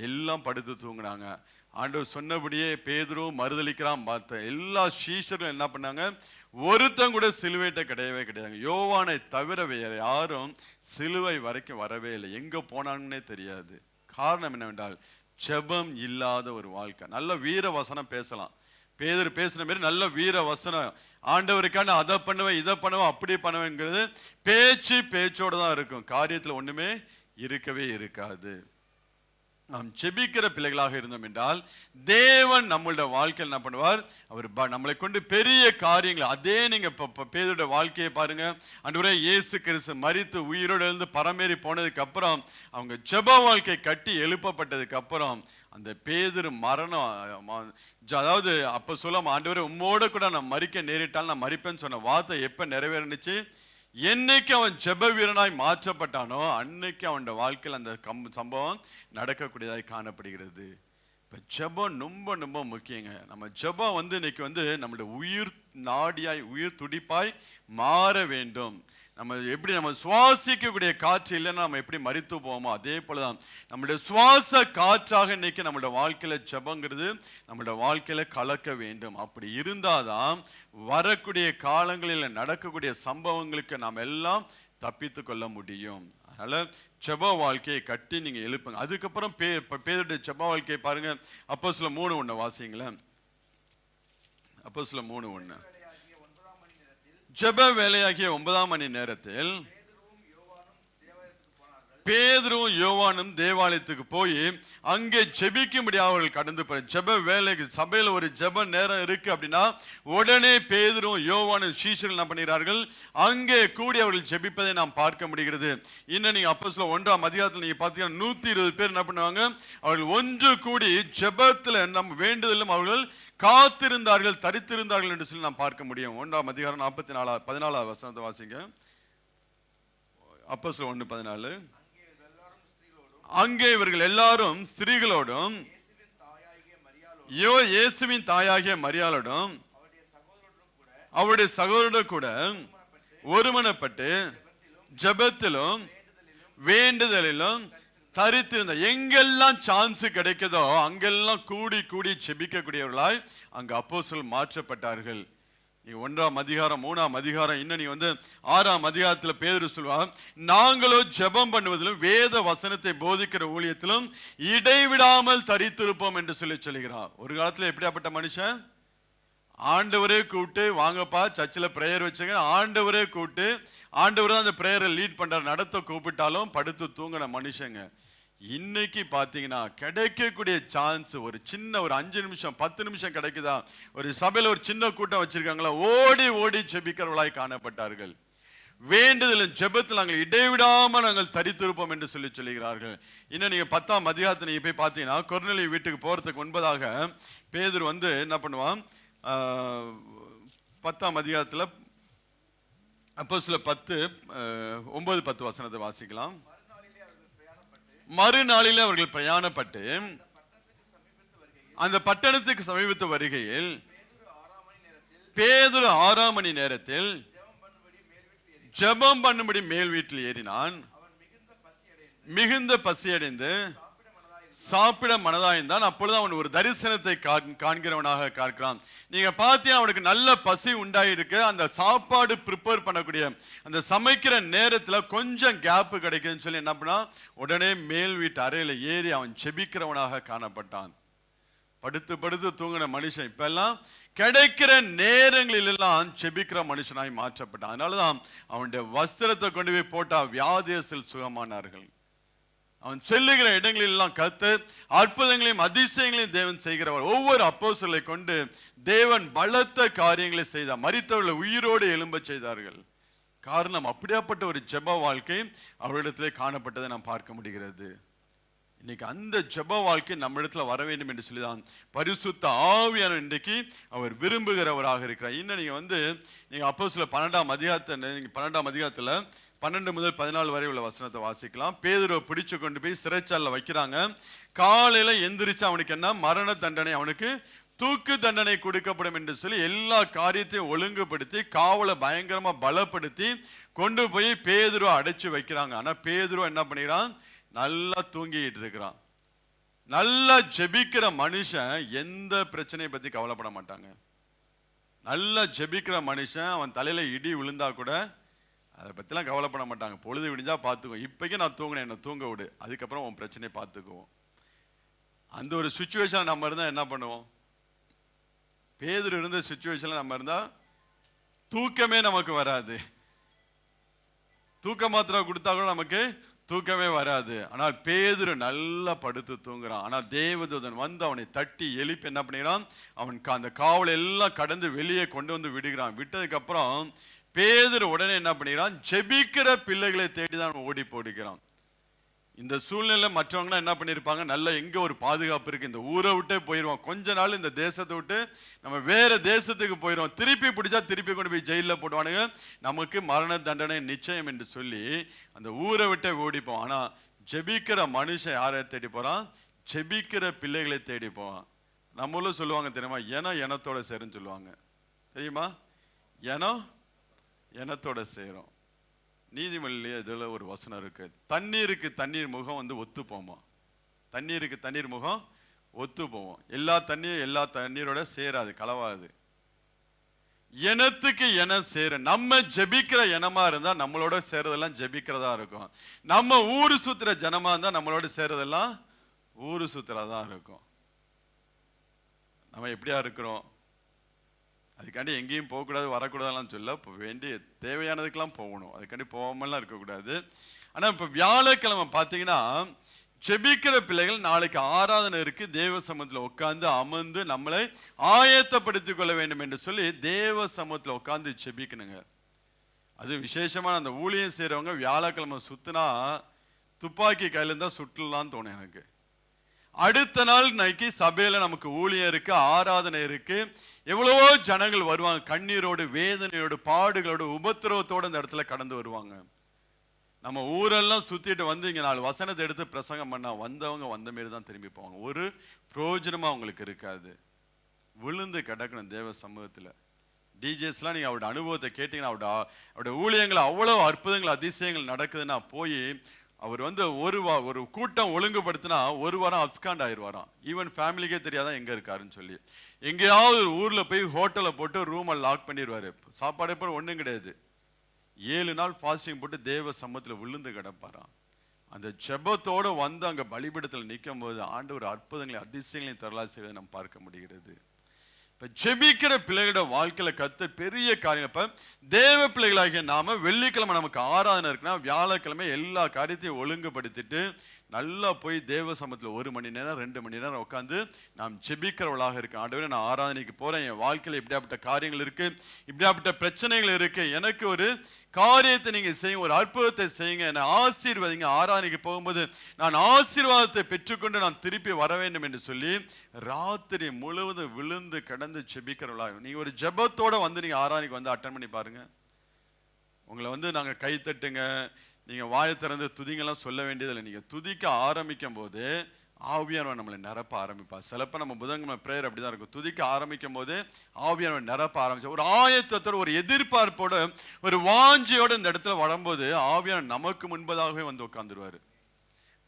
எல்லாம் படுத்து தூங்குனாங்க. ஆண்டவர் சொன்னபடியே பேதுருவும் மறுதலிக்கிறான். பார்த்த எல்லா சீஷரும் என்ன பண்ணாங்க, ஒருத்தன் கூட சிலுவைட்ட கிடையவே கிடையாது. யோவானை தவிர வேற யாரும் சிலுவை வரைக்கும் வரவே இல்லை, எங்க போனாங்கன்னே தெரியாது. காரணம் என்னவென்றால் ஜெபம் இல்லாத ஒரு வாழ்க்கை. நல்ல வீர வசனம் பேசலாம், பேதுரு பேசுன மாதிரி நல்ல வீர வசனம், ஆண்டவருக்கான அதை பண்ணுவேன் இதை பண்ணுவேன் அப்படி பண்ணுவேங்கிறது பேச்சோட தான் இருக்கும், காரியத்துல ஒண்ணுமே இருக்கவே இருக்காது. நாம் ஜெபிக்கிற பிள்ளைகளாக இருந்தோம் என்றால் தேவன் நம்மளுடைய வாழ்க்கையில் என்ன பண்ணுவார், அவர் நம்மளை கொண்டு பெரிய காரியங்கள். அதே நீங்க பேதுருடைய வாழ்க்கையை பாருங்க. ஆண்டவரே இயேசு கிறிஸ்து மரித்து உயிரோடு எழுந்து பரமேறி போனதுக்கு அப்புறம் அவங்க ஜெப வாழ்க்கை கட்டி எழுப்பப்பட்டதுக்கு அப்புறம் அந்த பேதுரு மரணம், அதாவது அப்ப சொல்ல ஆண்டவரே உம்மோட கூட நான் மரிக்க நேரிட்டால் நான் மரிப்பேன்னு சொன்ன வார்த்தை எப்ப நிறைவேறுனுச்சு, என்னைக்கு அவன் ஜெப வீரனாய் மாற்றப்பட்டானோ அன்னைக்கு அவன் வாழ்க்கையில் அந்த சம்பவம் நடக்கக்கூடியதாய் காணப்படுகிறது. இப்ப ஜெபம் ரொம்ப ரொம்ப முக்கியங்க. நம்ம ஜெபம் இன்னைக்கு நம்மளுடைய உயிர் நாடியாய் உயிர் துடிப்பாய் மாற வேண்டும். நம்ம எப்படி நம்ம சுவாசிக்கக்கூடிய காற்று இல்லைன்னா நம்ம எப்படி மரித்து போவோமோ அதே போலதான் நம்மளுடைய சுவாச காற்றாக இன்னைக்கு நம்மளோட வாழ்க்கையில ஜெபங்கிறது நம்மளோட வாழ்க்கையில கலக்க வேண்டும். அப்படி இருந்தாதான் வரக்கூடிய காலங்களில் நடக்கக்கூடிய சம்பவங்களுக்கு நாம் எல்லாம் தப்பித்து கொள்ள முடியும். அதனால ஜெப வாழ்க்கையை கட்டி நீங்க எழுப்புங்க. அதுக்கப்புறம் பேதுடைய ஜெப வாழ்க்கையை பாருங்க. அப்போஸ்தலர் 3:1 வாசிங்களேன். அப்போஸ்தலர் 3:1 ஜெப வேலையாகிய 9ஆம் மணி நேரத்தில் பேதுரும் யோவானும் தேவாலயத்துக்கு போய் அங்கே ஜெபிக்கும்படி அவர்கள் கடந்து போற ஜெப வேலைக்கு சபையில ஒரு ஜெப நேரம் இருக்கு அப்படின்னா உடனே பேதுரும் யோவானும் சீஷர்கள் என்ன பண்ணுகிறார்கள், அங்கே கூடி அவர்கள் ஜெபிப்பதை நாம் பார்க்க முடிகிறது. இன்னும் நீங்க அப்போஸ்தலர் 1ஆம் அதிகாரத்தில் நீங்க பாத்தீங்கன்னா 120 பேர் என்ன பண்ணுவாங்க, அவர்கள் ஒன்று கூடி ஜெபத்துல நம்ம வேண்டுதலும் அவர்கள் காத்திருந்தார்கள், தரித்திருந்தார்கள் என்று சொல்லி நாம் பார்க்க முடியும். 1ஆம் அதிகாரம் 14 வசனத்தை வாசிங்க. அப்போஸ்தலர் 1:14 அங்கே இவர்கள் எல்லாரும் ஸ்திரீகளோடும் இயேசுவின் தாயாகிய மரியாளோடும் அவருடைய சகோதரரோடு கூட ஒருமனப்பட்டு ஜெபத்திலும் வேண்டுதலிலும் தரித்திருந்த எங்கெல்லாம் சான்ஸ் கிடைக்குதோ அங்கெல்லாம் கூடி கூடி ஜெபிக்கக்கூடியவர்களாய் அங்க அப்போஸ்தலர்கள் மாற்றப்பட்டார்கள். 1ஆம் அதிகாரம் 3ஆம் அதிகாரம் இன்னும் நீ 6ஆம் அதிகாரத்துல பேதுரு சொல்வார், நாங்களோ ஜெபம் பண்ணுவதிலும் வேத வசனத்தை போதிக்கிற ஊழியத்திலும் இடைவிடாமல் தரித்திருப்போம் என்று சொல்லுகிறார். ஒரு காலத்துல எப்படியாப்பட்ட மனுஷன், ஆண்டவரே கூப்பிட்டு வாங்கப்பா சர்ச்சில் பிரேயர் வச்சுங்க, ஆண்டவரே கூப்பிட்டு ஆண்டவரே அந்த பிரேயரை லீட் பண்ற நடத்த கூப்பிட்டாலும் படுத்து தூங்கின மனுஷங்க. இன்னைக்கு பாத்தீங்கன்னா கிடைக்கக்கூடிய சான்ஸ் ஒரு சின்ன ஒரு 5 நிமிஷம் 10 நிமிஷம் கிடைக்குதா, ஒரு சபையில ஒரு சின்ன கூட்டம் வச்சிருக்காங்களா, ஓடி ஓடி ஜெபிக்கிறவர்களாய் காணப்பட்டார்கள். வேண்டுதலும் ஜெபத்தில் நாங்கள் இடைவிடாமல் நாங்கள் தரித்திருப்போம் என்று சொல்லுகிறார்கள். இன்னும் நீங்க 10ஆம் அதிகாரத்தை நீங்க போய் பார்த்தீங்கன்னா கொர்நேலியு வீட்டுக்கு போறதுக்கு முன்பதாக பேதுரு என்ன பண்ணுவான், 10ஆம் அதிகாரத்தில் அப்போஸ்தலர் 10:9-10 வசனத்தை வாசிக்கலாம். மறுநாளிலே அவர்கள் பிரயாணப்பட்டு அந்த பட்டணத்துக்கு சமீபத்து வருகையில் பேதுரு 6ஆம் மணி நேரத்தில் ஜெபம் பண்ணும்படி மேல் வீட்டில் ஏறினான். மிகுந்த பசியடைந்து சாப்பிட மனதாய்ந்தான். அப்பொழுது அவன் ஒரு தரிசனத்தை காண்கிறவனாக பார்க்கிறான். நீங்க பார்த்தீங்கன்னா அவனுக்கு நல்ல பசி உண்டாயிருக்கு. அந்த சாப்பாடு ப்ரிப்பேர் பண்ணக்கூடிய அந்த சமைக்கிற நேரத்துல கொஞ்சம் கேப் கிடைக்குதுன்னு சொல்லி என்ன பண்ணா உடனே மேல் வீட்டு அறையில ஏறி அவன் ஜெபிக்கிறவனாக காணப்பட்டான். படுத்து படுத்து தூங்கின மனுஷன் இப்ப எல்லாம் கிடைக்கிற நேரங்களில் எல்லாம் ஜெபிக்கிற மனுஷனாய் மாற்றப்பட்டான். அதனாலதான் அவனுடைய வஸ்திரத்தை கொண்டு போய் போட்டா வியாதியத்தில் சுகமானார்கள். அவன் செல்லுகிற இடங்களில் எல்லாம் கர்த்தர் அற்புதங்களையும் அதிசயங்களையும் தேவன் செய்கிறவர். ஒவ்வொரு அப்போஸ்தலரை கொண்டு தேவன் பலத்த காரியங்களை செய்தார். மரித்தவர்களை உயிரோடு எழும்ப செய்தார்கள். காரணம் அப்படியாப்பட்ட ஒரு ஜெப வாழ்க்கை அவரிடத்திலே காணப்பட்டதை நாம் பார்க்க முடிகிறது. இன்னைக்கு அந்த ஜெப வாழ்க்கை நம்ம இடத்துல வர வேண்டும் என்று சொல்லிதான் பரிசுத்த ஆவியானவர் இன்றைக்கு அவர் விரும்புகிறவராக இருக்கிறார். இன்னும் நீங்க அப்போஸ்தலர் 12ஆம் அதிகாரத்துல 12 முதல் 14 வரை உள்ள வசனத்தை வாசிக்கலாம். பேதுருவை பிடிச்சு கொண்டு போய் சிறைச்சாலையில வைக்கிறாங்க. காலையில எந்திரிச்சு அவனுக்கு என்ன மரண தண்டனை, அவனுக்கு தூக்கு தண்டனை கொடுக்கப்படும் என்று சொல்லி எல்லா காரியத்தையும் ஒழுங்குபடுத்தி காவலை பயங்கரமா பலப்படுத்தி கொண்டு போய் பேதுருவை அடைச்சு வைக்கிறாங்க. ஆனா பேதுரு என்ன பண்ணிக்கிறான், நல்லா தூங்கிட்டு இருக்கிறான். நல்லா ஜெபிக்கிற மனுஷன் எந்த பிரச்சனையை பத்தி கவலைப்பட மாட்டாங்க. நல்லா ஜெபிக்கிற மனுஷன் அவன் தலையில இடி விழுந்தா கூட அதை பற்றிலாம் கவலைப்பட மாட்டாங்க. பொழுது விடிஞ்சா பார்த்துக்குவோம், இப்போக்கே நான் தூங்கினேன் என்னை தூங்க விடு, அதுக்கப்புறம் உன் பிரச்சனையை பார்த்துக்குவோம். அந்த ஒரு சுச்சுவேஷன் நம்ம இருந்தால் என்ன பண்ணுவோம், பேதுரு இருந்த சுச்சுவேஷனில் நம்ம இருந்தால் தூக்கமே நமக்கு வராது. தூக்க மாத்திரை கொடுத்தா கூட நமக்கு தூக்கமே வராது. ஆனால் பேதுரு நல்லா படுத்து தூங்குறான். ஆனால் தேவதூதன் அவனை தட்டி எழுப்பி என்ன பண்ணிக்கிறான், அவன் அந்த காவலை எல்லாம் கடந்து வெளியே கொண்டு வந்து விடுகிறான். விட்டதுக்கு அப்புறம் பேதுரு உடனே என்ன பண்ணிக்கிறான், ஜெபிக்கிற பிள்ளைகளை தேடிதான் ஓடி போடுகிறான். இந்த சூழ்நிலை மற்றவங்க என்ன பண்ணிருப்பாங்க, நல்ல எங்க ஒரு பாதுகாப்பு இருக்கு, இந்த ஊரை விட்டே போயிடுவோம், கொஞ்ச நாள் இந்த தேசத்தை விட்டு நம்ம வேற தேசத்துக்கு போயிடுவோம், திருப்பி பிடிச்சா திருப்பி கொண்டு போய் ஜெயில போடுவானுங்க, நமக்கு மரண தண்டனை நிச்சயம் என்று சொல்லி அந்த ஊரை விட்டே ஓடிப்போம். ஆனா ஜெபிக்கிற மனுஷன் யாரை தேடி போறான், ஜெபிக்கிற பிள்ளைகளை தேடி போவான். நம்மளும் சொல்லுவாங்க தெரியுமா, எனத்தோட சேருன்னு சொல்லுவாங்க தெரியுமா, எனத்தோட சேரும். நீதிமொழியிலே இதுல ஒரு வசனம் இருக்கு, தண்ணீருக்கு தண்ணீர் முகம் வந்து ஒத்து போமா. தண்ணீருக்கு தண்ணீர் முகம் ஒத்து போவோம். எல்லா தண்ணியும் எல்லா தண்ணீரோட சேராது, கலவாது. எனத்துக்கு என சேர, நம்ம ஜெபிக்கிற இனமா இருந்தா நம்மளோட சேரதெல்லாம் ஜெபிக்கிறதா இருக்கும். நம்ம ஊரு சுத்துற ஜனமா இருந்தா நம்மளோட சேரதெல்லாம் ஊரு சுத்துறதா இருக்கும். நம்ம எப்படியா இருக்கிறோம்? அதுக்காண்டி எங்கேயும் போகக்கூடாது, வரக்கூடாதுலாம் சொல்ல, வேண்டிய தேவையானதுக்கெல்லாம் போகணும். அதுக்காண்டி போகாமலாம் இருக்கக்கூடாது. ஆனா இப்ப வியாழக்கிழமை பார்த்தீங்கன்னா ஜெபிக்கிற பிள்ளைகள் நாளைக்கு ஆராதனை இருக்கு, தேவ சமூகத்தில் உட்கார்ந்து அமர்ந்து நம்மளை ஆயத்தப்படுத்திக் கொள்ள வேண்டும் என்று சொல்லி தேவ சமூகத்தில் உட்கார்ந்து ஜெபிக்கணுங்க. அது விசேஷமான அந்த ஊழியம் செய்யறவங்க வியாழக்கிழமை சுத்தினா துப்பாக்கி கையில இருந்தா சுற்றலான்னு தோணும் எனக்கு. அடுத்த நாள் நைக்கி சபையில நமக்கு ஊழியம் இருக்கு, ஆராதனை இருக்கு, எவ்வளவோ ஜனங்கள் வருவாங்க, கண்ணீரோடு வேதனையோடு பாடுகளோடு உபத்திரவத்தோடு அந்த இடத்துல கடந்து வருவாங்க. நம்ம ஊரெல்லாம் சுத்திட்டு வந்து இங்க 4 வசனத்தை எடுத்து பிரசங்கம் பண்ணா வந்தவங்க வந்த மாரி தான் திரும்பி போவாங்க. ஒரு பிரயோஜனமா அவங்களுக்கு இருக்காது. விழுந்து கிடக்கணும் தேவ சமூகத்துல. டிஜேஸ்லாம் நீங்க அவருடைய அனுபவத்தை கேட்டீங்கன்னா அவருடைய ஊழியங்கள் அவ்வளவு அற்புதங்கள் அதிசயங்கள் நடக்குதுன்னா போய் அவர் வந்து ஒரு கூட்டம் ஒழுங்குபடுத்தினா ஒரு வாரம் அப்ஸ்காண்ட் ஆயிடுவாராம். ஈவன் ஃபேமிலிக்கே தெரியாதான் எங்க இருக்காருன்னு சொல்லி. எங்கேயாவது ஒரு ஊர்ல போய் ஹோட்டலை போட்டு ரூமை லாக் பண்ணிடுவாரு. சாப்பாடு போய் ஒன்றும் கிடையாது. 7 நாள் ஃபாஸ்டிங் போட்டு தேவ சமூகத்தில் விழுந்து கிடப்பாராம். அந்த ஜெபத்தோடு வந்து அங்கே பலிபீடத்தில் நிற்கும் போது ஆண்டவர் அற்புதங்களை அதிசயங்களையும் தரலா செய்வதை நம்ம பார்க்க முடிகிறது. இப்போ ஜெபிக்கிற பிள்ளைகளோட வாழ்க்கையில கர்த்தர் பெரிய காரியம். இப்போ தேவ பிள்ளைகளாகிய நாம வெள்ளிக்கிழமை நமக்கு ஆராதனை இருக்குன்னா வியாழக்கிழமை எல்லா காரியத்தையும் ஒழுங்குபடுத்திட்டு நல்லா போய் தேவ சமூகத்தில் 1 மணி நேரம் 2 மணி நேரம் உட்காந்து நாம் ஜெபிக்கிறவளாக இருக்கேன். ஆண்டவரே நான் ஆராதனைக்கு போறேன், என் வாழ்க்கையில் இப்படியாப்பட்ட காரியங்கள் இருக்கு, இப்படியாப்பட்ட பிரச்சனைகள் இருக்கு, எனக்கு ஒரு காரியத்தை நீங்க செய்யுங்க, ஒரு அற்புதத்தை செய்யுங்க, என்னை ஆசீர்வதிங்க. ஆராதனைக்கு போகும்போது நான் ஆசீர்வாதத்தை பெற்றுக்கொண்டு நான் திருப்பி வர வேண்டும் என்று சொல்லி ராத்திரி முழுவதும் விழுந்து கிடந்து ஜெபிக்கிறவளாக. நீங்க ஒரு ஜெபத்தோட வந்து நீங்க ஆராதனைக்கு வந்து அட்டன் பண்ணி பாருங்க. உங்களை வந்து நாங்க கை தட்டுங்க, நீங்க வாயை திறந்து துதிங்கெல்லாம் சொல்ல வேண்டியதில்லை. நீங்க துதிக்க ஆரம்பிக்கும் போது ஆவியானவர் நம்மளை நிரப்ப ஆரம்பிப்பார். சிலப்ப நம்ம புதன்கிழமை பிரேயர் அப்படிதான் இருக்கும். துதிக்க ஆரம்பிக்கும் போது ஆவியானவர் நிரப்ப ஆரம்பிச்ச ஒரு ஆயத்தத்தோட ஒரு எதிர்பார்ப்போட ஒரு வாஞ்சியோட இந்த இடத்துல வரும்போது ஆவியானவர் நமக்கு முன்பதாகவே வந்து உட்கார்ந்துருவாரு.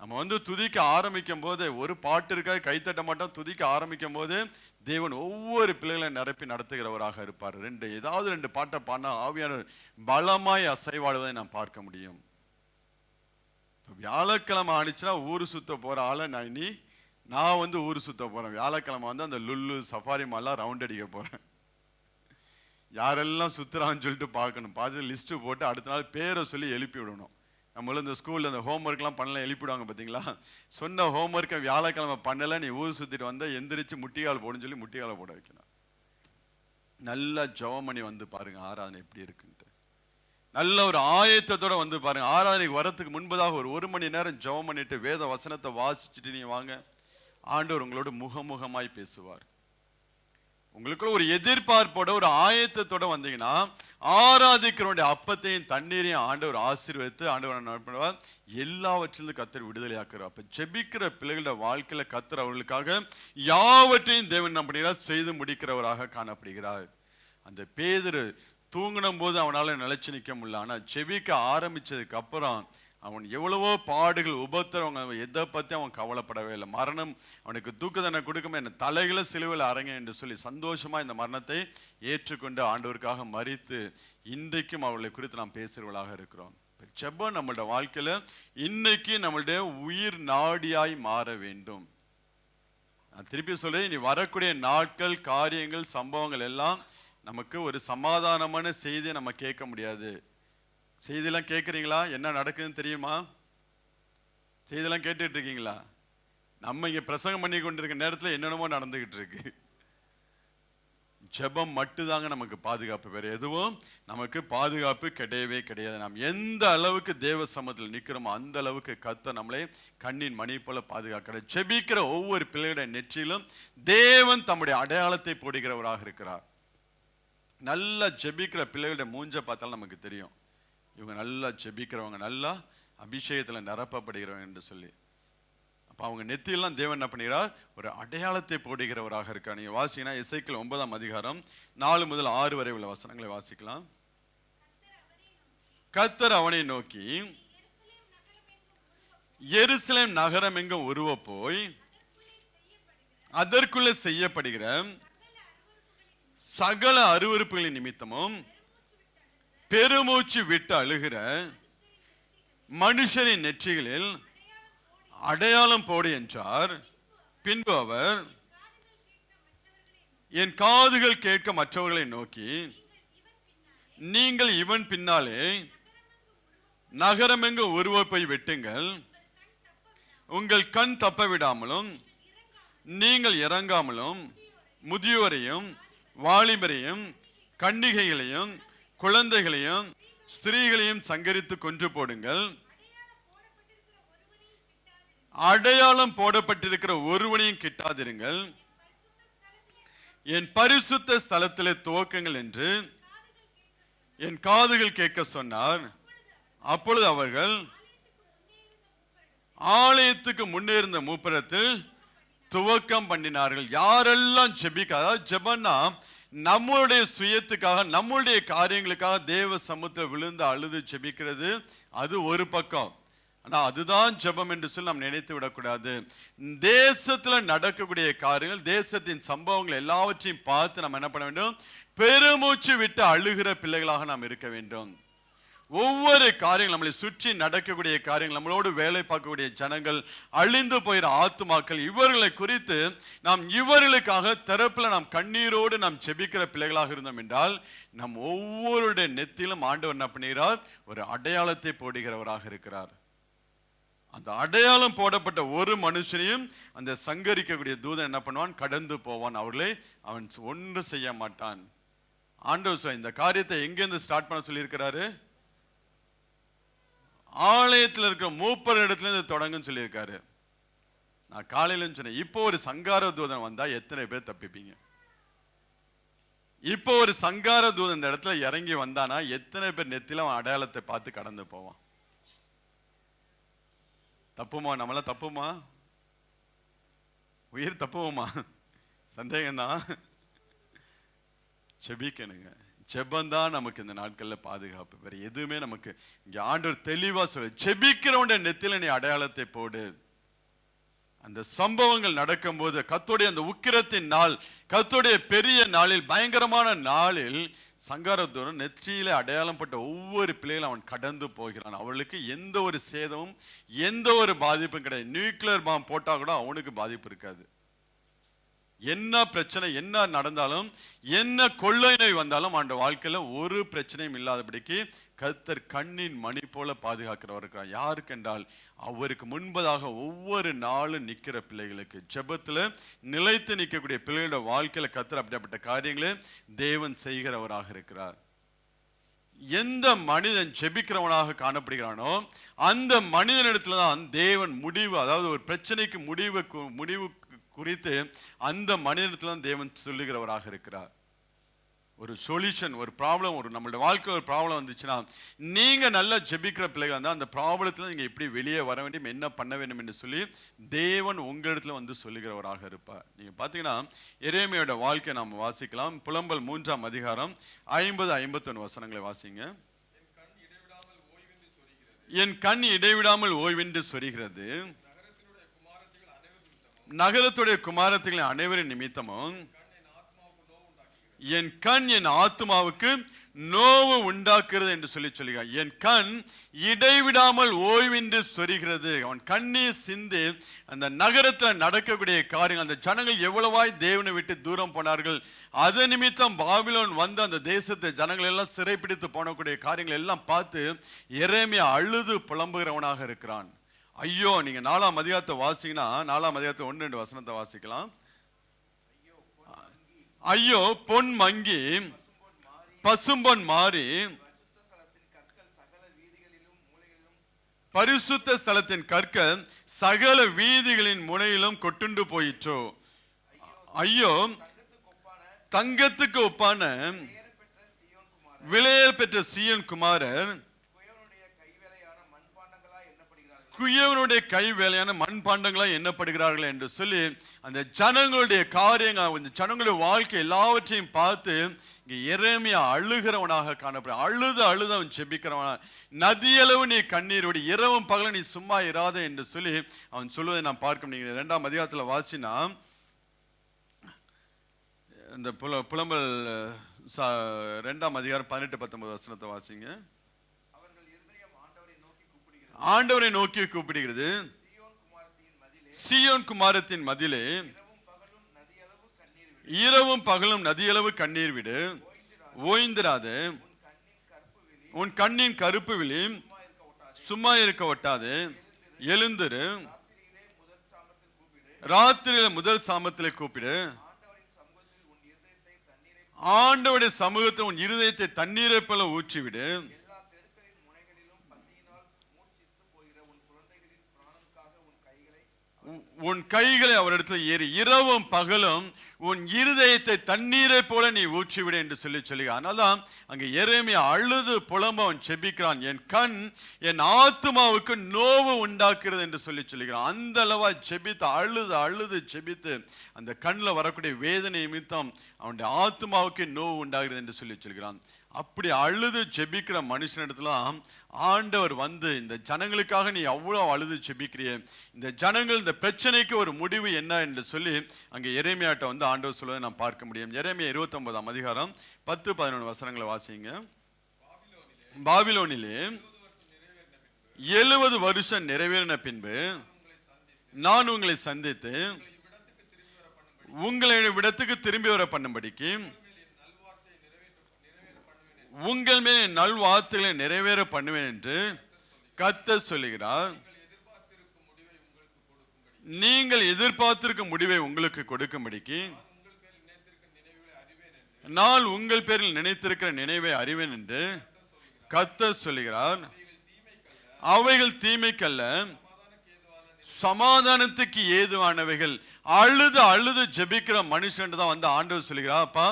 நம்ம வந்து துதிக்க ஆரம்பிக்கும் போது ஒரு பாட்டு இருக்காது, கைத்தட்ட மாட்டோம். துதிக்க ஆரம்பிக்கும் போது தேவன் ஒவ்வொரு பிள்ளைகளையும் நிரப்பி நடத்துகிறவராக இருப்பார். ஏதாவது 2 பாட்டை பாடினா ஆவியானவர் பலமாய் அசைவாடுவதை நாம் பார்க்க முடியும். வியாழக்கிழமை ஆனிச்சுன்னா ஊரு சுத்த போற ஆளை நான் வந்து ஊரு சுத்த போறேன். வியாழக்கிழமை வந்து அந்த லுல்லு சஃபாரி மால்லாம் ரவுண்ட் அடிக்க போறேன். யாரெல்லாம் சுத்துறான்னு சொல்லிட்டு பார்க்கணும். பார்த்து லிஸ்ட்டு போட்டு அடுத்த நாள் பேரை சொல்லி எழுப்பி விடணும். நம்மளும் இந்த ஸ்கூலில் அந்த ஹோம்ஒர்க்லாம் பண்ணல எழுப்பிடுவாங்க பார்த்தீங்களா. சொன்ன ஹோம்ஒர்க்கை வியாழக்கிழமை பண்ணலை, நீ ஊர் சுற்றிட்டு வந்தால் எந்திரிச்சு முட்டிகால் போடுன்னு சொல்லி முட்டிகாலை போட வைக்கணும். நல்லா ஜெபம் பண்ணி வந்து பாருங்க ஆராதனை எப்படி இருக்குன்ட்டு. நல்ல ஒரு ஆயத்தத்தோட வந்து பாருங்க. ஆராதனைக்கு வரத்துக்கு முன்பதாக ஒரு 1 மணி நேரம் ஜெபம் பண்ணிட்டு வேத வசனத்தை வாசிச்சுட்டு நீங்க வாங்க. ஆண்டவர் உங்களோட முகமுகமாய் பேசுவார். உங்களுக்குள்ள ஒரு எதிர்பார்ப்போட ஒரு ஆயத்தத்தோட வந்தீங்கன்னா ஆராதிக்கிறவனுடைய அப்பத்தையும் தண்ணீரையும் ஆண்டவர் ஆசீர்வதித்து ஆண்டவர் எல்லாவற்றிலிருந்து கர்த்தர் விடுதலை ஆக்குறார். அப்ப ஜெபிக்கிற பிள்ளைகளோட வாழ்க்கையில கர்த்தர் அவர்களுக்காக யாவற்றையும் தேவன் நம்ம செய்து முடிக்கிறவராக காணப்படுகிறார். அந்த பேதுரு தூங்கினும் போது அவனால நிலைச்சு நிற்க முடியல. ஆனா ஜெபிக்க ஆரம்பிச்சதுக்கு அப்புறம் அவன் எவ்வளவோ பாடுகள் உபத்திரம், எதை பத்தி அவன் கவலைப்படவே இல்லை. மரணம் அவனுக்கு தூக்குதண்டனை கொடுக்கும், என்ன தலைகளை சிலுவையில் அரங்க என்று சொல்லி சந்தோஷமா இந்த மரணத்தை ஏற்றுக்கொண்டு ஆண்டவருக்காக மரித்து இன்றைக்கும் அவர்களை குறித்து நாம் பேசுறவர்களாக இருக்கிறோம். ஜெபம் நம்மளுடைய வாழ்க்கையில இன்னைக்கு நம்மளுடைய உயிர் நாடியாய் மாற வேண்டும். நான் திருப்பி சொல்றேன், இனி வரக்கூடிய நாட்கள் காரியங்கள் சம்பவங்கள் எல்லாம் நமக்கு ஒரு சமாதானமான செய்தியை நம்ம கேட்க முடியாது. செய்தியெல்லாம் கேட்குறீங்களா? என்ன நடக்குதுன்னு தெரியுமா? செய்தியெல்லாம் கேட்டுட்டு இருக்கீங்களா? நம்ம இங்க பிரசங்கம் பண்ணி கொண்டிருக்க நேரத்தில் என்னென்னமோ நடந்துகிட்டு இருக்கு. ஜெபம் மட்டும்தாங்க நமக்கு பாதுகாப்பு, வேற எதுவும் நமக்கு பாதுகாப்பு கிடையவே கிடையாது. நாம் எந்த அளவுக்கு தேவ சமூகத்தில் நிற்கிறோமோ அந்த அளவுக்கு கர்த்தர் நம்மளை கண்ணின் மணி போல பாதுகாக்கிற. ஜெபிக்கிற ஒவ்வொரு பிள்ளைகளுடைய நெற்றியிலும் தேவன் தம்முடைய அடையாளத்தை போடுகிறவராக இருக்கிறார். நல்லா ஜெபிக்கிற பிள்ளைகளுடைய மூஞ்ச பார்த்தாலும் நமக்கு தெரியும், இவங்க நல்லா ஜெபிக்கிறவங்க, நல்லா அபிஷேகத்தில் நிரப்பப்படுகிறவங்க என்று சொல்லி. அப்போ அவங்க நெத்தியெல்லாம் தேவன் என்ன பண்ணுகிறார்? ஒரு அடையாளத்தை போடுகிறவராக இருக்கார். நீங்க வாசிங்கன்னா எசேக்கியேல் 9ஆம் அதிகாரம் 4 முதல் 6 வரை உள்ள வசனங்களை வாசிக்கலாம். கர்த்தர் அவனை நோக்கி, எருசலேம் நகரம் எங்கும் உருவ போய் அதற்குள்ளே செய்யப்படுகிற சகல அருவருப்புகளின் நிமித்தமும் பெருமூச்சு விட்டு அழுகிற மனுஷரின் நெற்றிகளில் அடையாளம் போடு என்றார். பின்பு அவர், என் காதுகள் கேட்க மற்றவர்களை நோக்கி, நீங்கள் இவன் பின்னாலே நகரமெங்கு உருவப்பை வெட்டுங்கள், உங்கள் கண் தப்ப விடாமலும் நீங்கள் இறங்காமலும் முதியோரையும் வாலிபரையும் கன்னிகைகளையும் குழந்தைகளையும் ஸ்திரீகளையும் சங்கரித்து கொன்று போடுங்கள். அடையாளம் போடப்பட்டிருக்கிற ஒருவனையும் கிட்டாதிருங்கள். என் பரிசுத்த ஸ்தலத்திலே துவக்குங்கள் என்று என் காதுகள் கேட்க சொன்னார். அப்பொழுது அவர்கள் ஆலயத்துக்கு முன்னேறிந்த மூப்பரத்தில் துவக்கம் பண்ணினார்கள். யாரெல்லாம் ஜெபிக்க, ஜெபன்னா நம்மளுடைய சுயத்துக்காக நம்மளுடைய காரியங்களுக்காக தேவ சமூகத்தில் விழுந்து அழுது ஜெபிக்கிறது, அது ஒரு பக்கம். ஆனா அதுதான் ஜெபம் என்று சொல்லி நாம் நினைத்து விடக்கூடாது. தேசத்துல நடக்கக்கூடிய காரியங்கள், தேசத்தின் சம்பவங்கள் எல்லாவற்றையும் பார்த்து நாம் என்ன பண்ண வேண்டும்? பெருமூச்சு விட்டு அழுகிற பிள்ளைகளாக நாம் இருக்க வேண்டும். ஒவ்வொரு காரியங்கள், நம்மளை சுற்றி நடக்கக்கூடிய காரியங்கள், நம்மளோடு வேலை பார்க்கக்கூடிய ஜனங்கள், அழிந்து போயிற ஆத்துமாக்கள், இவர்களை குறித்து நாம் இவர்களுக்காக தரப்புல நாம் கண்ணீரோடு நாம் ஜெபிக்கிற பிள்ளைகளாக இருந்தோம் என்றால் நம் ஒவ்வொருடைய நெத்திலும் ஆண்டவர் என்ன பண்ணுகிறார்? ஒரு அடையாளத்தை போடுகிறவராக இருக்கிறார். அந்த அடையாளம் போடப்பட்ட ஒரு மனுஷனையும் அந்த சங்கரிக்கக்கூடிய தூதன் என்ன பண்ணுவான்? கடந்து போவான். அவர்களை அவன் ஒன்று செய்ய மாட்டான். ஆண்டவர் இந்த காரியத்தை எங்கேருந்து ஸ்டார்ட் பண்ண சொல்லியிருக்கிறாரு? ஆலயத்தில் இருக்கிற மூப்பர் இடத்துல இருந்து தொடங்குன்னு சொல்லியிருக்காரு. நான் காலையில சொன்னேன், இப்போ ஒரு சங்கார தூதன் வந்தா எத்தனை பேர் தப்பிப்பீங்க? இப்போ ஒரு சங்கார தூதன் இந்த இடத்துல இறங்கி வந்தானா எத்தனை பேர் நெத்தில அவன் அடையாளத்தை பார்த்து கடந்து போவான்? தப்புமா? நம்மள தப்புமா? உயிர் தப்புவோமா? சந்தேகம்தான். செபிக்கணுங்க. ஜெபந்தான் நமக்கு இந்த நாட்கள்ல பாதுகாப்பு. வேற எதுவுமே நமக்கு இங்க ஆண்டவர் தெளிவா சொல்ல, ஜெபிக்கிறவனுடைய நெத்தில நீ அடையாளத்தை போடு. அந்த சம்பவங்கள் நடக்கும் போது, கர்த்தருடைய அந்த உக்கிரத்தின் நாள், கர்த்தருடைய பெரிய நாளில், பயங்கரமான நாளில் சங்காரத்தோடு நெற்றியில அடையாளம் பட்ட ஒவ்வொரு பிள்ளைகளும் அவன் கடந்து போகிறான். அவளுக்கு எந்த ஒரு சேதமும் எந்த ஒரு பாதிப்பும் கிடையாது. நியூக்ளியர் பாம் போட்டா கூட அவனுக்கு பாதிப்பு இருக்காது. என்ன பிரச்சனை என்ன நடந்தாலும், என்ன கொள்ளை நோய் வந்தாலும் அந்த வாழ்க்கையில ஒரு பிரச்சனையும் இல்லாதபடிக்கு கர்த்தர் கண்ணின் மணி போல பாதுகாக்கிறவர் இருக்கிறார். யாருக்கு என்றால் அவருக்கு முன்பதாக ஒவ்வொரு நாளும் நிற்கிற பிள்ளைகளுக்கு, ஜெபத்துல நிலைத்து நிற்கக்கூடிய பிள்ளைகளோட வாழ்க்கையில கர்த்தர் அப்படிப்பட்ட காரியங்களை தேவன் செய்கிறவராக இருக்கிறார். எந்த மனிதன் ஜெபிக்கிறவனாக காணப்படுகிறானோ அந்த மனிதனிடத்துலதான் தேவன் முடிவு, அதாவது ஒரு பிரச்சனைக்கு முடிவு குறித்து அந்த மனிதத்துல தேவன் சொல்லுகிறவராக இருக்கிறார். ஒரு சொல்யூஷன், ஒரு ப்ராப்ளம், ஒரு நம்மளுடைய வாழ்க்கையில் ஒரு ப்ராப்ளம் வந்துச்சுன்னா நீங்க நல்லா ஜெபிக்கிற பிள்ளைகள் இருந்தால் அந்த ப்ராப்ளத்துல நீங்க எப்படி வெளியே வர வேண்டும், என்ன பண்ண வேண்டும் என்று சொல்லி தேவன் உங்களிடத்துல வந்து சொல்லுகிறவராக இருப்பார். நீங்க பாத்தீங்கன்னா எரேமியாவோட வாழ்க்கை நாம் வாசிக்கலாம். புலம்பல் 3ஆம் அதிகாரம் 50-51 வசனங்களை வாசிங்க. என் கண் இடைவிடாமல் ஓய்வின்றி சொரிகிறது, நகரத்துடைய குமாரத்திகளின் அனைவரின் நிமித்தமும் என் கண் என் ஆத்மாவுக்கு நோவு உண்டாக்குறது என்று சொல்லுகிறார். என் கண் இடைவிடாமல் ஓய்வின்றி சொரிகிறது. அவன் கண்ணீர் சிந்தி அந்த நகரத்தில் நடக்கக்கூடிய காரியங்கள், அந்த ஜனங்கள் எவ்வளவாய் தேவனை விட்டு தூரம் போனார்கள், அது நிமித்தம் பாபிலோன் வந்து அந்த தேசத்தை ஜனங்கள் எல்லாம் சிறைப்பிடித்து போனக்கூடிய காரியங்கள் எல்லாம் பார்த்து எரேமியா அழுது புலம்புகிறவனாக இருக்கிறான். ஐயோ, நீங்க 4ஆம் அதிகாரத்தை வாசிங்கன்னா 4ஆம் அதிகாரத்தை 1-2 வசனத்தை வாசிக்கலாம். ஐயோ, பொன் மங்கி பசும்பொன் மாறி பரிசுத்த ஸ்தலத்தின் கற்கள் சகல வீதிகளின் முனையிலும் கொட்டுண்டு போயிற்றோ. ஐயோ, தங்கத்துக்கு ஒப்பான விலையேற பெற்ற சீயோன் குமாரர் குயவனுடைய கை வேலையான மண்பாண்டங்களா எண்ணப்படுகிறார்கள் என்று சொல்லி அந்த ஜனங்களுடைய காரியங்கள், அந்த ஜனங்களுடைய வாழ்க்கை எல்லாவற்றையும் பார்த்து இங்க எரேமியா அழுகிறவனாக காணப்படும். அழுது அவன் செபிக்கிறவனா, நதியளவு நீ கண்ணீர் விடு, இரவும் பகல நீ சும்மா இராத என்று சொல்லி அவன் சொல்வதை நாம் பார்க்க முடியும். 2ஆம் அதிகாரத்தில் வாசினா இந்த புலம்பல் 2ஆம் அதிகாரம் 18-19 வசனத்தை வாசிங்க. ஆண்டவரை நோக்கி கூப்பிடுகிறது, சீயோன் குமாரத்தின் மதிலே இரவும் பகலும் நதியளவு கண்ணீர் விடு, ஓய்ந்திராது, உன் கண்ணின் கருப்பு விழி சும்மா இருக்க ஒட்டாது, எழுந்திரு, ராத்திரியில முதல் சாமத்திலே கூப்பிடு, ஆண்டவருடைய சமூகத்தில் உன் இருதயத்தை தண்ணீரை போல ஊற்றிவிடு, உன் கைகளை அவரிடத்தில் ஏறி இரவும் பகலும் உன் இருதயத்தை தண்ணீரை போல நீ ஊற்றிவிடு என்று சொல்லி அதனால்தான் அங்க எரேமியா அழுது புலம்ப அவன் செபிக்கிறான். என் கண் என் ஆத்துமாவுக்கு நோவு உண்டாக்குறது என்று சொல்லுகிறான். அந்த அளவா செபித்து அழுது செபித்து அந்த கண்ணில் வரக்கூடிய வேதனை நிமித்தம் அவனுடைய ஆத்துமாவுக்கு நோவு உண்டாகிறது என்று சொல்கிறான். அப்படி அழுது ஜெபிக்கிற மனுஷனிடத்துல ஆண்டவர் வந்து, இந்த ஜனங்களுக்காக நீ அவ்வளவு அழுது ஜெபிக்கிறிய, இந்த ஜனங்கள் இந்த பிரச்சனைக்கு ஒரு முடிவு என்ன என்று சொல்லி அங்கே எரேமியாட்ட வந்து ஆண்டவர் சொல்வதை நாம் பார்க்க முடியும். எரேமியா 29ஆம் அதிகாரம் 10-11 வசனங்களை வாசிங்க. பாபிலோனிலே 70 வருஷம் நிறைவேறின பின்பு நான் உங்களை சந்தித்து உங்களை விடத்துக்கு திரும்பி வர பண்ணும்படிக்கு உங்கள் மேல் நல்வார்த்தைகளை நிறைவேற பண்ணுவேன் என்று கர்த்தர் சொல்லுகிறார். நீங்கள் எதிர்பார்த்திருக்கும் முடிவை உங்களுக்கு கொடுக்கும்படிக்கு நான் உங்கள் பேரில் நினைத்திருக்கிற நினைவை அறிவேன் என்று கர்த்தர் சொல்லுகிறார். அவைகள் தீமைக்கல்ல, சமாதானத்துக்கு ஏதுவானவைகள். அழுது ஜெபிக்கிற மனுஷன் தான் வந்து ஆண்டவர் சொல்லுகிறார், அப்பா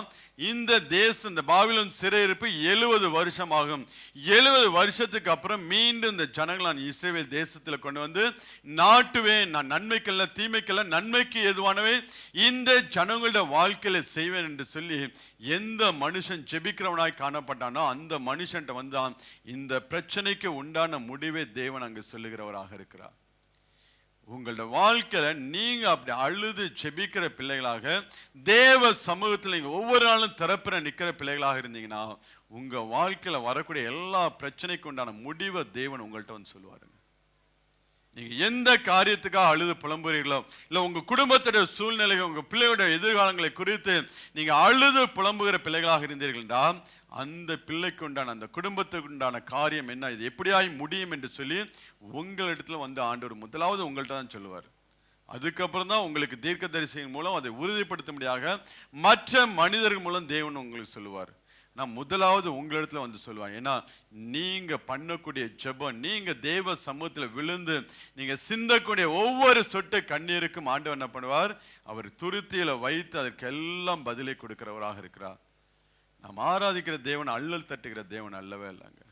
இந்த தேசம், இந்த பாபிலோன் சிறையிருப்பு 70 வருஷம் ஆகும். 70 வருஷத்துக்கு அப்புறம் மீண்டும் இந்த ஜனங்கள் நான் இஸ்ரவேல் தேசத்தில் கொண்டு வந்து நாட்டுவேன். நான் நன்மைக்கல்ல தீமைக்கல்ல, நன்மைக்கு ஏதுவானவை இந்த ஜனங்களுடைய வாழ்க்கையில செய்வேன் என்று சொல்லி எந்த மனுஷன் ஜெபிக்கிறவனாய் காணப்பட்டானோ அந்த மனுஷன்ட்ட வந்து இந்த பிரச்சனைக்கு உண்டான முடிவை தேவன் அங்கு சொல்லுகிறவராக இருக்கிறார். உங்களோட வாழ்க்கையில நீங்க அப்படி அழுது செபிக்கிற பிள்ளைகளாக, தேவ சமூகத்தில் நீங்க ஒவ்வொரு நாளும் திறப்புற நிக்கிற பிள்ளைகளாக இருந்தீங்கன்னா உங்க வாழ்க்கையில வரக்கூடிய எல்லா பிரச்சனைக்கு உண்டான முடிவை தேவன் உங்கள்கிட்ட வந்து சொல்லுவாருங்க. நீங்க எந்த காரியத்துக்காக அழுது புலம்புறீர்களோ, இல்ல உங்க குடும்பத்துடைய சூழ்நிலைகள், உங்க பிள்ளைகளுடைய எதிர்காலங்களை குறித்து நீங்க அழுது புலம்புகிற பிள்ளைகளாக இருந்தீர்கள்டா, அந்த பிள்ளைக்கு உண்டான, அந்த குடும்பத்துக்கு உண்டான காரியம் என்ன, இது எப்படியாய் முடியும் என்று சொல்லி உங்களிடத்துல வந்து ஆண்டவர் முதலாவது உங்கள்கிட்ட தான் சொல்லுவார். அதுக்கப்புறம் தான் உங்களுக்கு தீர்க்கதரிசியின் மூலம் அதை உறுதிப்படுத்தும்படியாக மற்ற மனிதர்கள் மூலம் தேவன் உங்களுக்கு சொல்லுவார். நான் முதலாவது உங்களிடத்துல வந்து சொல்லுவேன். ஏன்னா நீங்க பண்ணக்கூடிய ஜெபம், நீங்க தேவ சமூகத்துல விழுந்து நீங்க சிந்தக்கூடிய ஒவ்வொரு சொட்டு கண்ணீருக்கும் ஆண்டவர் என்ன பண்ணுவார், அவர் துருத்தியில வைத்து அதற்கெல்லாம் பதிலை கொடுக்கிறவராக இருக்கிறார். நாம் ஆராதிக்கிற தேவன் அல்லல் தட்டுகிற தேவன் அல்லவே இல்லைங்க.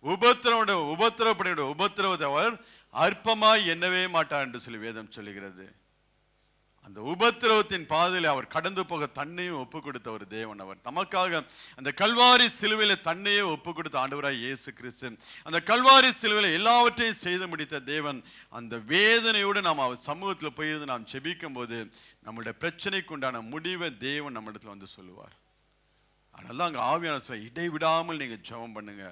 உபத்திரவப்படைய உபத்திரவத்தை அவர் அற்பமாய் எண்ணவே மாட்டார் என்று சொல்லி வேதம் சொல்லுகிறது. அந்த உபத்திரவத்தின் பாதையில் அவர் கடந்து போக தன்னையும் ஒப்பு கொடுத்த ஒரு தேவன். அவர் நமக்காக அந்த கல்வாரி சிலுவையில தன்னையே ஒப்பு கொடுத்த ஆண்டவராய் இயேசு கிறிஸ்து, அந்த கல்வாரி சிலுவையில எல்லாவற்றையும் செய்து முடித்த தேவன். அந்த வேதனையோடு நாம் அவர் சமூகத்தில் போயிருந்து நாம் செபிக்கும் போது நம்மளுடைய பிரச்சனைக்கு உண்டான முடிவை தேவன் நம்ம இடத்துல வந்து சொல்லுவார். அதனால அங்கே ஆவியான சொல்ல, இடைவிடாமல் நீங்க ஜெபம் பண்ணுங்க.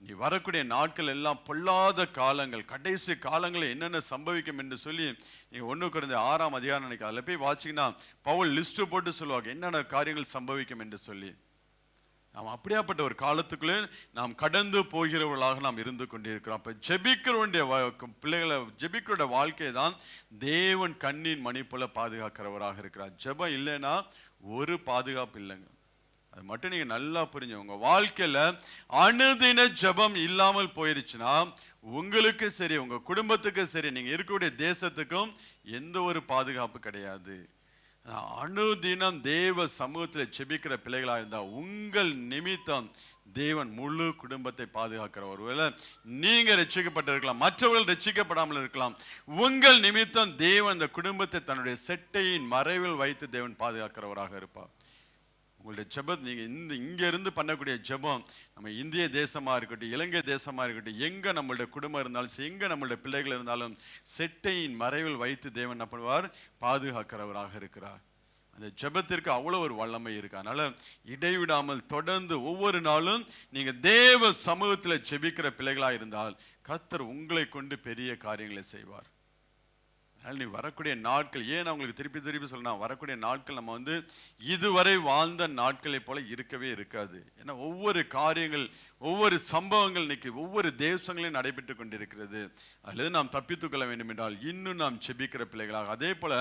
நீ வரக்கூடிய நாட்கள் எல்லாம் பொல்லாத காலங்கள், கடைசி காலங்களில் என்னென்ன சம்பவிக்கும் என்று சொல்லி நீங்க 1 கொரிந்தியர் 6ஆம் அதிகாரம் நினைக்க அதில் போய் வாசிங்கன்னா பவுல் லிஸ்ட் போட்டு சொல்லுவாங்க என்னென்ன காரியங்கள் சம்பவிக்கும் என்று சொல்லி. நாம் அப்படியாப்பட்ட ஒரு காலத்துக்குள்ளே நாம் கடந்து போகிறவர்களாக நாம் இருந்து கொண்டிருக்கிறோம். அப்ப ஜெபிக்கிறவனுடைய பிள்ளைகளை, ஜெபிக்கிறோட வாழ்க்கை தான் தேவன் கண்ணின் மணி போல பாதுகாக்கிறவராக இருக்கிறார். ஜெபம் இல்லைன்னா ஒரு பாதுகாப்பு இல்லைங்க. அது மட்டும் நீங்க நல்லா புரிஞ்சு, உங்க வாழ்க்கையில அனுதின ஜெபம் இல்லாமல் போயிருச்சுன்னா உங்களுக்கு சரி, உங்க குடும்பத்துக்கு சரி, நீங்க இருக்கக்கூடிய தேசத்துக்கும் எந்த ஒரு பாதுகாப்பு கிடையாது. அனுதினம் தேவ சமூகத்தில் செபிக்கிற பிள்ளைகளா இருந்தா உங்கள் நிமித்தம் தேவன் முழு குடும்பத்தை பாதுகாக்கிற. ஒருவேளை நீங்க ரட்சிக்கப்பட்டிருக்கலாம், மற்றவர்கள் ரட்சிக்கப்படாமல் இருக்கலாம். உங்கள் நிமித்தம் தேவன் இந்த குடும்பத்தை தன்னுடைய செட்டையின் மறைவில் வைத்து தேவன் பாதுகாக்கிறவராக இருப்பார். உங்களுடைய ஜெபம், நீங்க இங்க இருந்து பண்ணக்கூடிய ஜெபம், நம்ம இந்திய தேசமா இருக்கட்டும், இலங்கை தேசமா இருக்கட்டும், எங்க நம்மளுடைய குடும்பம் இருந்தாலும், எங்க நம்மளுடைய பிள்ளைகள் இருந்தாலும், செட்டையின் மறைவில் வைத்து தேவன் என்ன பண்ணுவார்? பாதுகாக்கிறவராக இருக்கிறார். அந்த ஜெபத்திற்கு அவ்வளவு ஒரு வல்லமை இருக்கு. அதனால இடைவிடாமல் தொடர்ந்து ஒவ்வொரு நாளும் நீங்க தேவ சமூகத்தில் ஜெபிக்கிற பிள்ளைகளா இருந்தால் கர்த்தர் உங்களை கொண்டு பெரிய காரியங்களை செய்வார். அதனால் நீ வரக்கூடிய நாட்கள், ஏன் அவங்களுக்கு திருப்பி திருப்பி சொல்லணும், வரக்கூடிய நாட்கள் நம்ம வந்து இதுவரை வாழ்ந்த நாட்களை போல இருக்கவே இருக்காது. ஏன்னா ஒவ்வொரு காரியங்கள், ஒவ்வொரு சம்பவங்கள் இன்னைக்கு ஒவ்வொரு தேசங்களையும் நடைபெற்று கொண்டிருக்கிறது. அல்லது நாம் தப்பித்துக் கொள்ள வேண்டும் என்றால் இன்னும் நாம் ஜெபிக்கிற பிள்ளைகளாக, அதே போல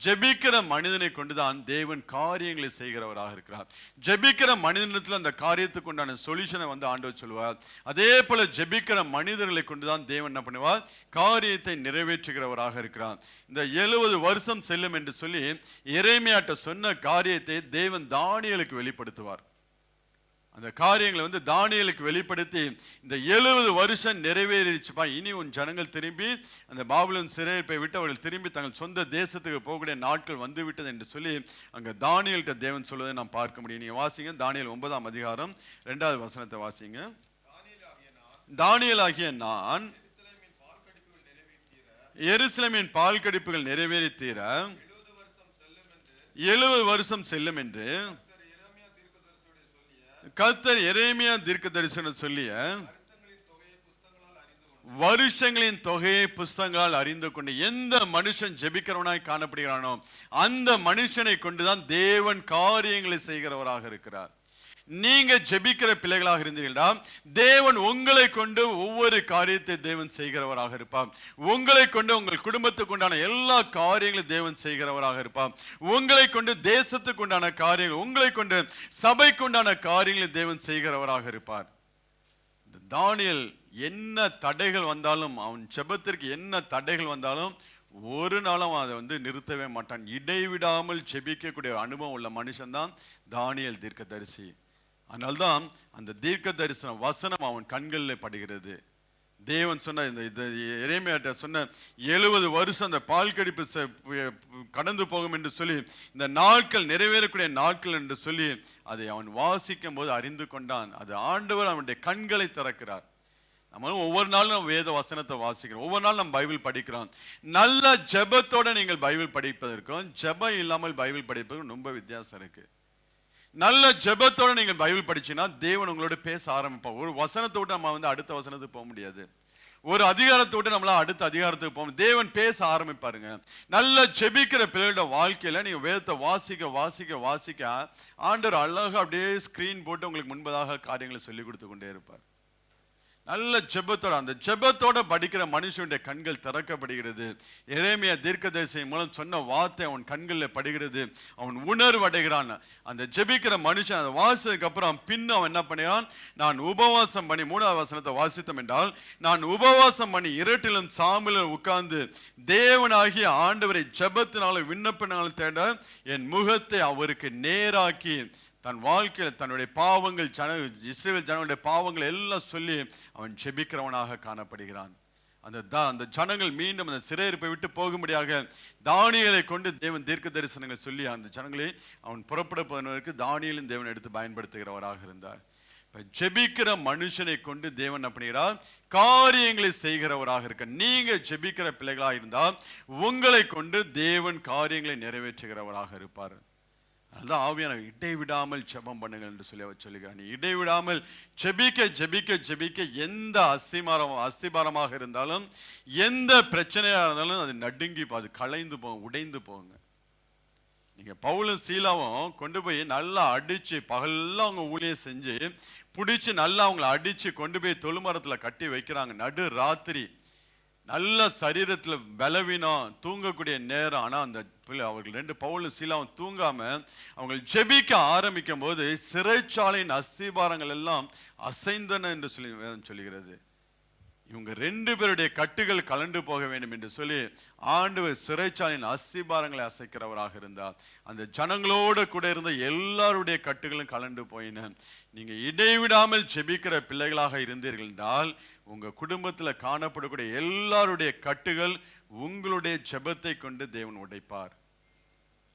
ஜெபிக்கிற மனிதனை கொண்டுதான் தேவன் காரியங்களை செய்கிறவராக இருக்கிறார். ஜெபிக்கிற மனிதனத்தில் அந்த காரியத்துக்கு உண்டான சொல்யூஷனை வந்து ஆண்டவர் சொல்லுவார். அதே போல ஜெபிக்கிற மனிதர்களை கொண்டுதான் தேவன் என்ன பண்ணுவார்? காரியத்தை நிறைவேற்றுகிறவராக இருக்கிறார். இந்த 70 வருஷம் செல்லும் என்று சொல்லி எரேமியாட்ட சொன்ன காரியத்தை தேவன் தானியேலுக்கு வெளிப்படுத்துவார். அந்த காரியங்களை வந்து தானியேலுக்கு வெளிப்படுத்தி இந்த 70 வருஷம் நிறைவேறிச்சுப்பா, இனி உன் ஜனங்கள் திரும்பி அந்த பாபிலோன் சிறையிருப்பை விட்டு அவர்கள் திரும்பி தங்கள் சொந்த தேசத்துக்கு போகக்கூடிய நாட்கள் வந்து விட்டது என்று சொல்லி அங்க தானியேல்கிட்ட தேவன் சொல்வதை நாம் பார்க்க முடியும். நீங்க வாசிங்க, தானியேல் 9ஆம் அதிகாரம் 2வது வசனத்தை வாசிங்க. தானியேலாகிய நான் எருசலேமின் பால் கடிப்புகள் நிறைவேறி தீர 70 வருஷம் செல்லும் என்று கர்த்தர் எரேமியா தீர்க்கதரிசனம் சொல்லிய வருஷங்களின் தொகையை புஸ்தகங்களால் அறிந்து கொண்டு, எந்த மனுஷன் ஜெபிக்கிறவனாய் காணப்படுகிறானோ அந்த மனுஷனை கொண்டுதான் தேவன் காரியங்களை செய்கிறவராக இருக்கிறார். நீங்க ஜெபிக்கிற பிள்ளைகளாக இருந்தீர்களா, தேவன் உங்களை கொண்டு ஒவ்வொரு காரியத்தை தேவன் செய்கிறவராக இருப்பார். உங்களை கொண்டு உங்கள் குடும்பத்துக்கு உண்டான எல்லா காரியங்களும் தேவன் செய்கிறவராக இருப்பார். உங்களை கொண்டு தேசத்துக்கு உண்டான காரியங்கள், உங்களை கொண்டு சபைக்கு உண்டான காரியங்களை தேவன் செய்கிறவராக இருப்பார். இந்த தானியேல் என்ன தடைகள் வந்தாலும், அவன் ஜெபத்திற்கு என்ன தடைகள் வந்தாலும் ஒரு நாளும் அதை வந்து நிறுத்தவே மாட்டான். இடைவிடாமல் ஜெபிக்கக்கூடிய அனுபவம் உள்ள மனுஷன் தான் தானியேல் தீர்க்கதரிசி. அதனால்தான் அந்த தீர்க்க தரிசன வசனம் அவன் கண்களில் படுகிறது. தேவன் சொன்ன இந்த எரேமியாட்ட சொன்ன 70 வருஷம் அந்த பால் கடிப்பு கடந்து போகும் என்று சொல்லி, இந்த நாட்கள் நிறைவேறக்கூடிய நாட்கள் என்று சொல்லி அதை அவன் வாசிக்கும் போது அறிந்து கொண்டான். அது ஆண்டவர் அவனுடைய கண்களை திறக்கிறார். நம்ம ஒவ்வொரு நாளும் நம்ம வேத வசனத்தை வாசிக்கிறோம், ஒவ்வொரு நாளும் நம்ம பைபிள் படிக்கிறோம். நல்ல ஜெபத்தோட நீங்கள் பைபிள் படிப்பதற்கும் ஜெபம் இல்லாமல் பைபிள் படிப்பதற்கும் ரொம்ப வித்தியாசம் இருக்கு. நல்ல ஜெபத்தோட நீங்க பைபிள் படிச்சீங்கன்னா தேவன் உங்களோட பேச ஆரம்பிப்பார். ஒரு வசனத்தை விட்டு நம்ம வந்து அடுத்த வசனத்துக்கு போக முடியாது, ஒரு அதிகாரத்தை விட்டு நம்மளால அடுத்த அதிகாரத்துக்கு போக, தேவன் பேச ஆரம்பிப்பாருங்க. நல்ல ஜெபிக்கிற பிள்ளைகளோட வாழ்க்கையில நீங்க வேதத்தை வாசிக்க வாசிக்க வாசிக்க ஆண்டவர் அழகா அப்படியே ஸ்கிரீன் போட்டு உங்களுக்கு முன்பதாக காரியங்களை சொல்லி கொடுத்து கொண்டே இருப்பார். நல்ல ஜெபத்தோட, அந்த ஜெபத்தோட படிக்கிற மனுஷனுடைய கண்கள் திறக்கப்படுகிறது. எரேமியா தீர்க்கதரிசி மூலம் சொன்ன வார்த்தை அவன் கண்களில் படுகிறது. அவன் உணர்வடைகிறான். அந்த ஜெபிக்கிற மனுஷன் அதை வாசித்ததுக்கு அப்புறம் பின்ன அவன் என்ன பண்ணுறான்? நான் உபவாசம் பண்ணி, 3வது வசனத்தை வாசித்தோம் என்றால், நான் உபவாசம் பண்ணி இருட்டிலும் சாம்பலிலும் உட்கார்ந்து தேவனாகிய ஆண்டவரை ஜெபத்தினாலும் விண்ணப்பினாலும் தேட என் முகத்தை அவருக்கு நேராக்கி தன் வாழ்க்கையில் தன்னுடைய பாவங்கள், இஸ்ரவேல் ஜனங்களுடைய பாவங்கள் எல்லாம் சொல்லி அவன் ஜெபிக்கிறவனாக காணப்படுகிறான். அந்த ஜனங்கள் மீண்டும் அந்த சிறையிருப்பை விட்டு போகும்படியாக தானியேலை கொண்டு தேவன் தீர்க்க தரிசனங்கள் சொல்லி அந்த ஜனங்களை அவன் புறப்பட போவதற்கு தானியேலின் தேவன் எடுத்து பயன்படுத்துகிறவராக இருந்தார். ஜெபிக்கிற மனுஷனை கொண்டு தேவன் அப்படிங்கிறார் காரியங்களை செய்கிறவராக இருக்க. நீங்க ஜெபிக்கிற பிள்ளைகளா இருந்தால் உங்களை கொண்டு தேவன் காரியங்களை நிறைவேற்றுகிறவராக இருப்பார். அதுதான் ஆவியான இடைவிடாமல் ஜெபம் பண்ணுங்கள் என்று சொல்லி அவர் சொல்லுகிறார். இடைவிடாமல் ஜெபிக்க ஜெபிக்க ஜெபிக்க எந்த அஸ்திபாரமாக இருந்தாலும், எந்த பிரச்சனையா இருந்தாலும் அது நடுங்கி, அது கலைந்து போகும், உடைந்து போகுங்க. நீங்க பவுலும் சீலாவும் கொண்டு போய் நல்லா அடிச்சு, பகல்லாம் அவங்க ஊழியம் செஞ்சு பிடிச்சி நல்லா அவங்களை அடிச்சு கொண்டு போய் தொழுமரத்துல கட்டி வைக்கிறாங்க. நடு ராத்திரி, நல்ல சரீரத்துல பலவீனம், தூங்கக்கூடிய நேரம். ஆனா அந்த அவர்கள் 2 பவுலும் சீலாவும் தூங்காம அவங்க ஜெபிக்க ஆரம்பிக்கும் போது சிறைச்சாலையின் அஸ்திபாரங்கள் எல்லாம் அசைந்தன என்று சொல்லி வேதம் சொல்லுகிறது. இவங்க 2 பேருடைய கட்டுகள் கலண்டு போக வேண்டும் என்று சொல்லி ஆண்டவர் சிறைச்சாலையின் அஸ்திபாரங்களை அசைக்கிறவராக இருந்தார். அந்த ஜனங்களோடு கூட இருந்த எல்லாருடைய கட்டுகளும் கலண்டு போயின. நீங்க இடைவிடாமல் ஜெபிக்கிற பிள்ளைகளாக இருந்தீர்கள் என்றால் உங்க குடும்பத்துல காணப்படக்கூடிய எல்லாருடைய கட்டுகள் உங்களுடைய ஜெபத்தை கொண்டு தேவன் உடைப்பார்.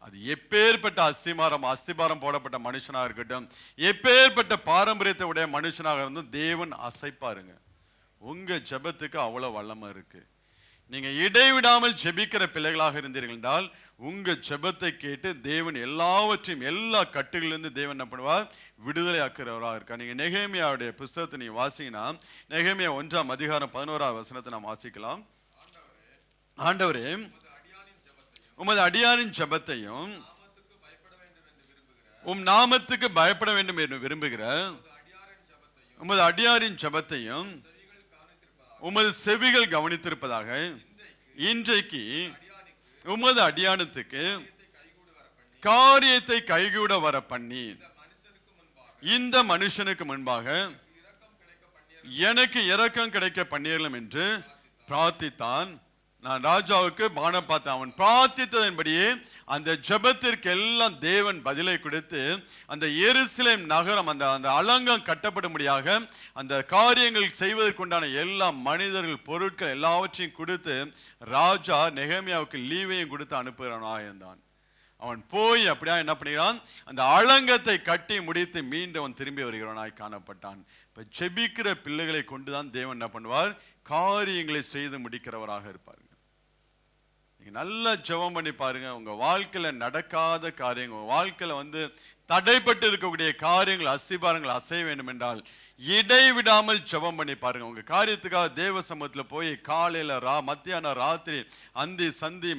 அது எப்பேற்பட்ட அஸ்திபாரம் போடப்பட்ட மனுஷனாக இருக்கட்டும், எப்பேற்பட்ட பாரம்பரியத்தை உடைய மனுஷனாக இருந்தும் தேவன் அசைப்பாருங்க. உங்க ஜெபத்துக்கு அவ்வளவு வல்லமை இருக்கு. நீங்க இடைவிடாமல் ஜெபிக்கிற பிள்ளைகளாக இருந்தீர்கள் என்றால் உங்க ஜெபத்தை கேட்டு தேவன் எல்லாவற்றையும் எல்லா கட்டுகளிலிருந்து தேவன் என்ன பண்ணுவார்? விடுதலை ஆக்குறவராக இருக்கா. நீங்க நெகேமியாவுடைய புஸ்தகத்தை நீங்க வாசிங்கன்னா நெகேமியா 1ஆம் அதிகாரம் 11ஆம் வசனத்தை நாம் வாசிக்கலாம். ஆண்டவரே, உமது அடியாரின் ஜெபத்தையும் உம் நாமத்துக்கு பயப்பட வேண்டும் என்று விரும்புகிற உமது அடியாரின் ஜெபத்தையும் உமது செவிகள் கவனித்திருப்பதாக இன்றைக்கு உமது அடியானத்துக்கு காரியத்தை கைகூட வர பண்ணி இந்த மனுஷனுக்கு முன்பாக எனக்கு இரக்கம் கிடைக்க பண்ணிடலாம் என்று பிரார்த்தித்தான். நான் ராஜாவுக்கு பானம் பார்த்தேன். அவன் பிரார்த்தித்ததன்படியே அந்த ஜெபத்திற்கு எல்லாம் தேவன் பதிலை கொடுத்து அந்த எருசலேம் நகரம் அந்த அந்த அலங்கம் கட்டப்படும்படியாக அந்த காரியங்கள் செய்வதற்குண்டான எல்லா மனிதர்கள் பொருட்கள் எல்லாவற்றையும் கொடுத்து ராஜா நெகேமியாவுக்கு லீவையும் கொடுத்து அனுப்புகிறவனாக இருந்தான். அவன் போய் அப்படியா என்ன பண்ணுகிறான்? அந்த அலங்கத்தை கட்டி முடித்து மீண்டும் அவன் திரும்பி வருகிறவனாய் காணப்பட்டான். இப்ப ஜெபிக்கிற பிள்ளைகளை கொண்டுதான் தேவன் என்ன பண்ணுவார்? காரியங்களை செய்து முடிக்கிறவராக இருப்பார். நல்லா ஜெபம் பண்ணி பாருங்க. உங்க வாழ்க்கையில நடக்காத காரியங்கள், உங்க வாழ்க்கையில தடைப்பட்டு இருக்கக்கூடிய காரியங்கள், அஸ்திபாரங்கள் அசைய வேண்டும் என்றால் இடைவிடாமல் ஜெபம் பண்ணி பாருங்க. உங்க காரியத்துக்காக தேவ சமூகத்துல போய் காலையில மத்தியானம் ராத்திரி அந்தி சந்தி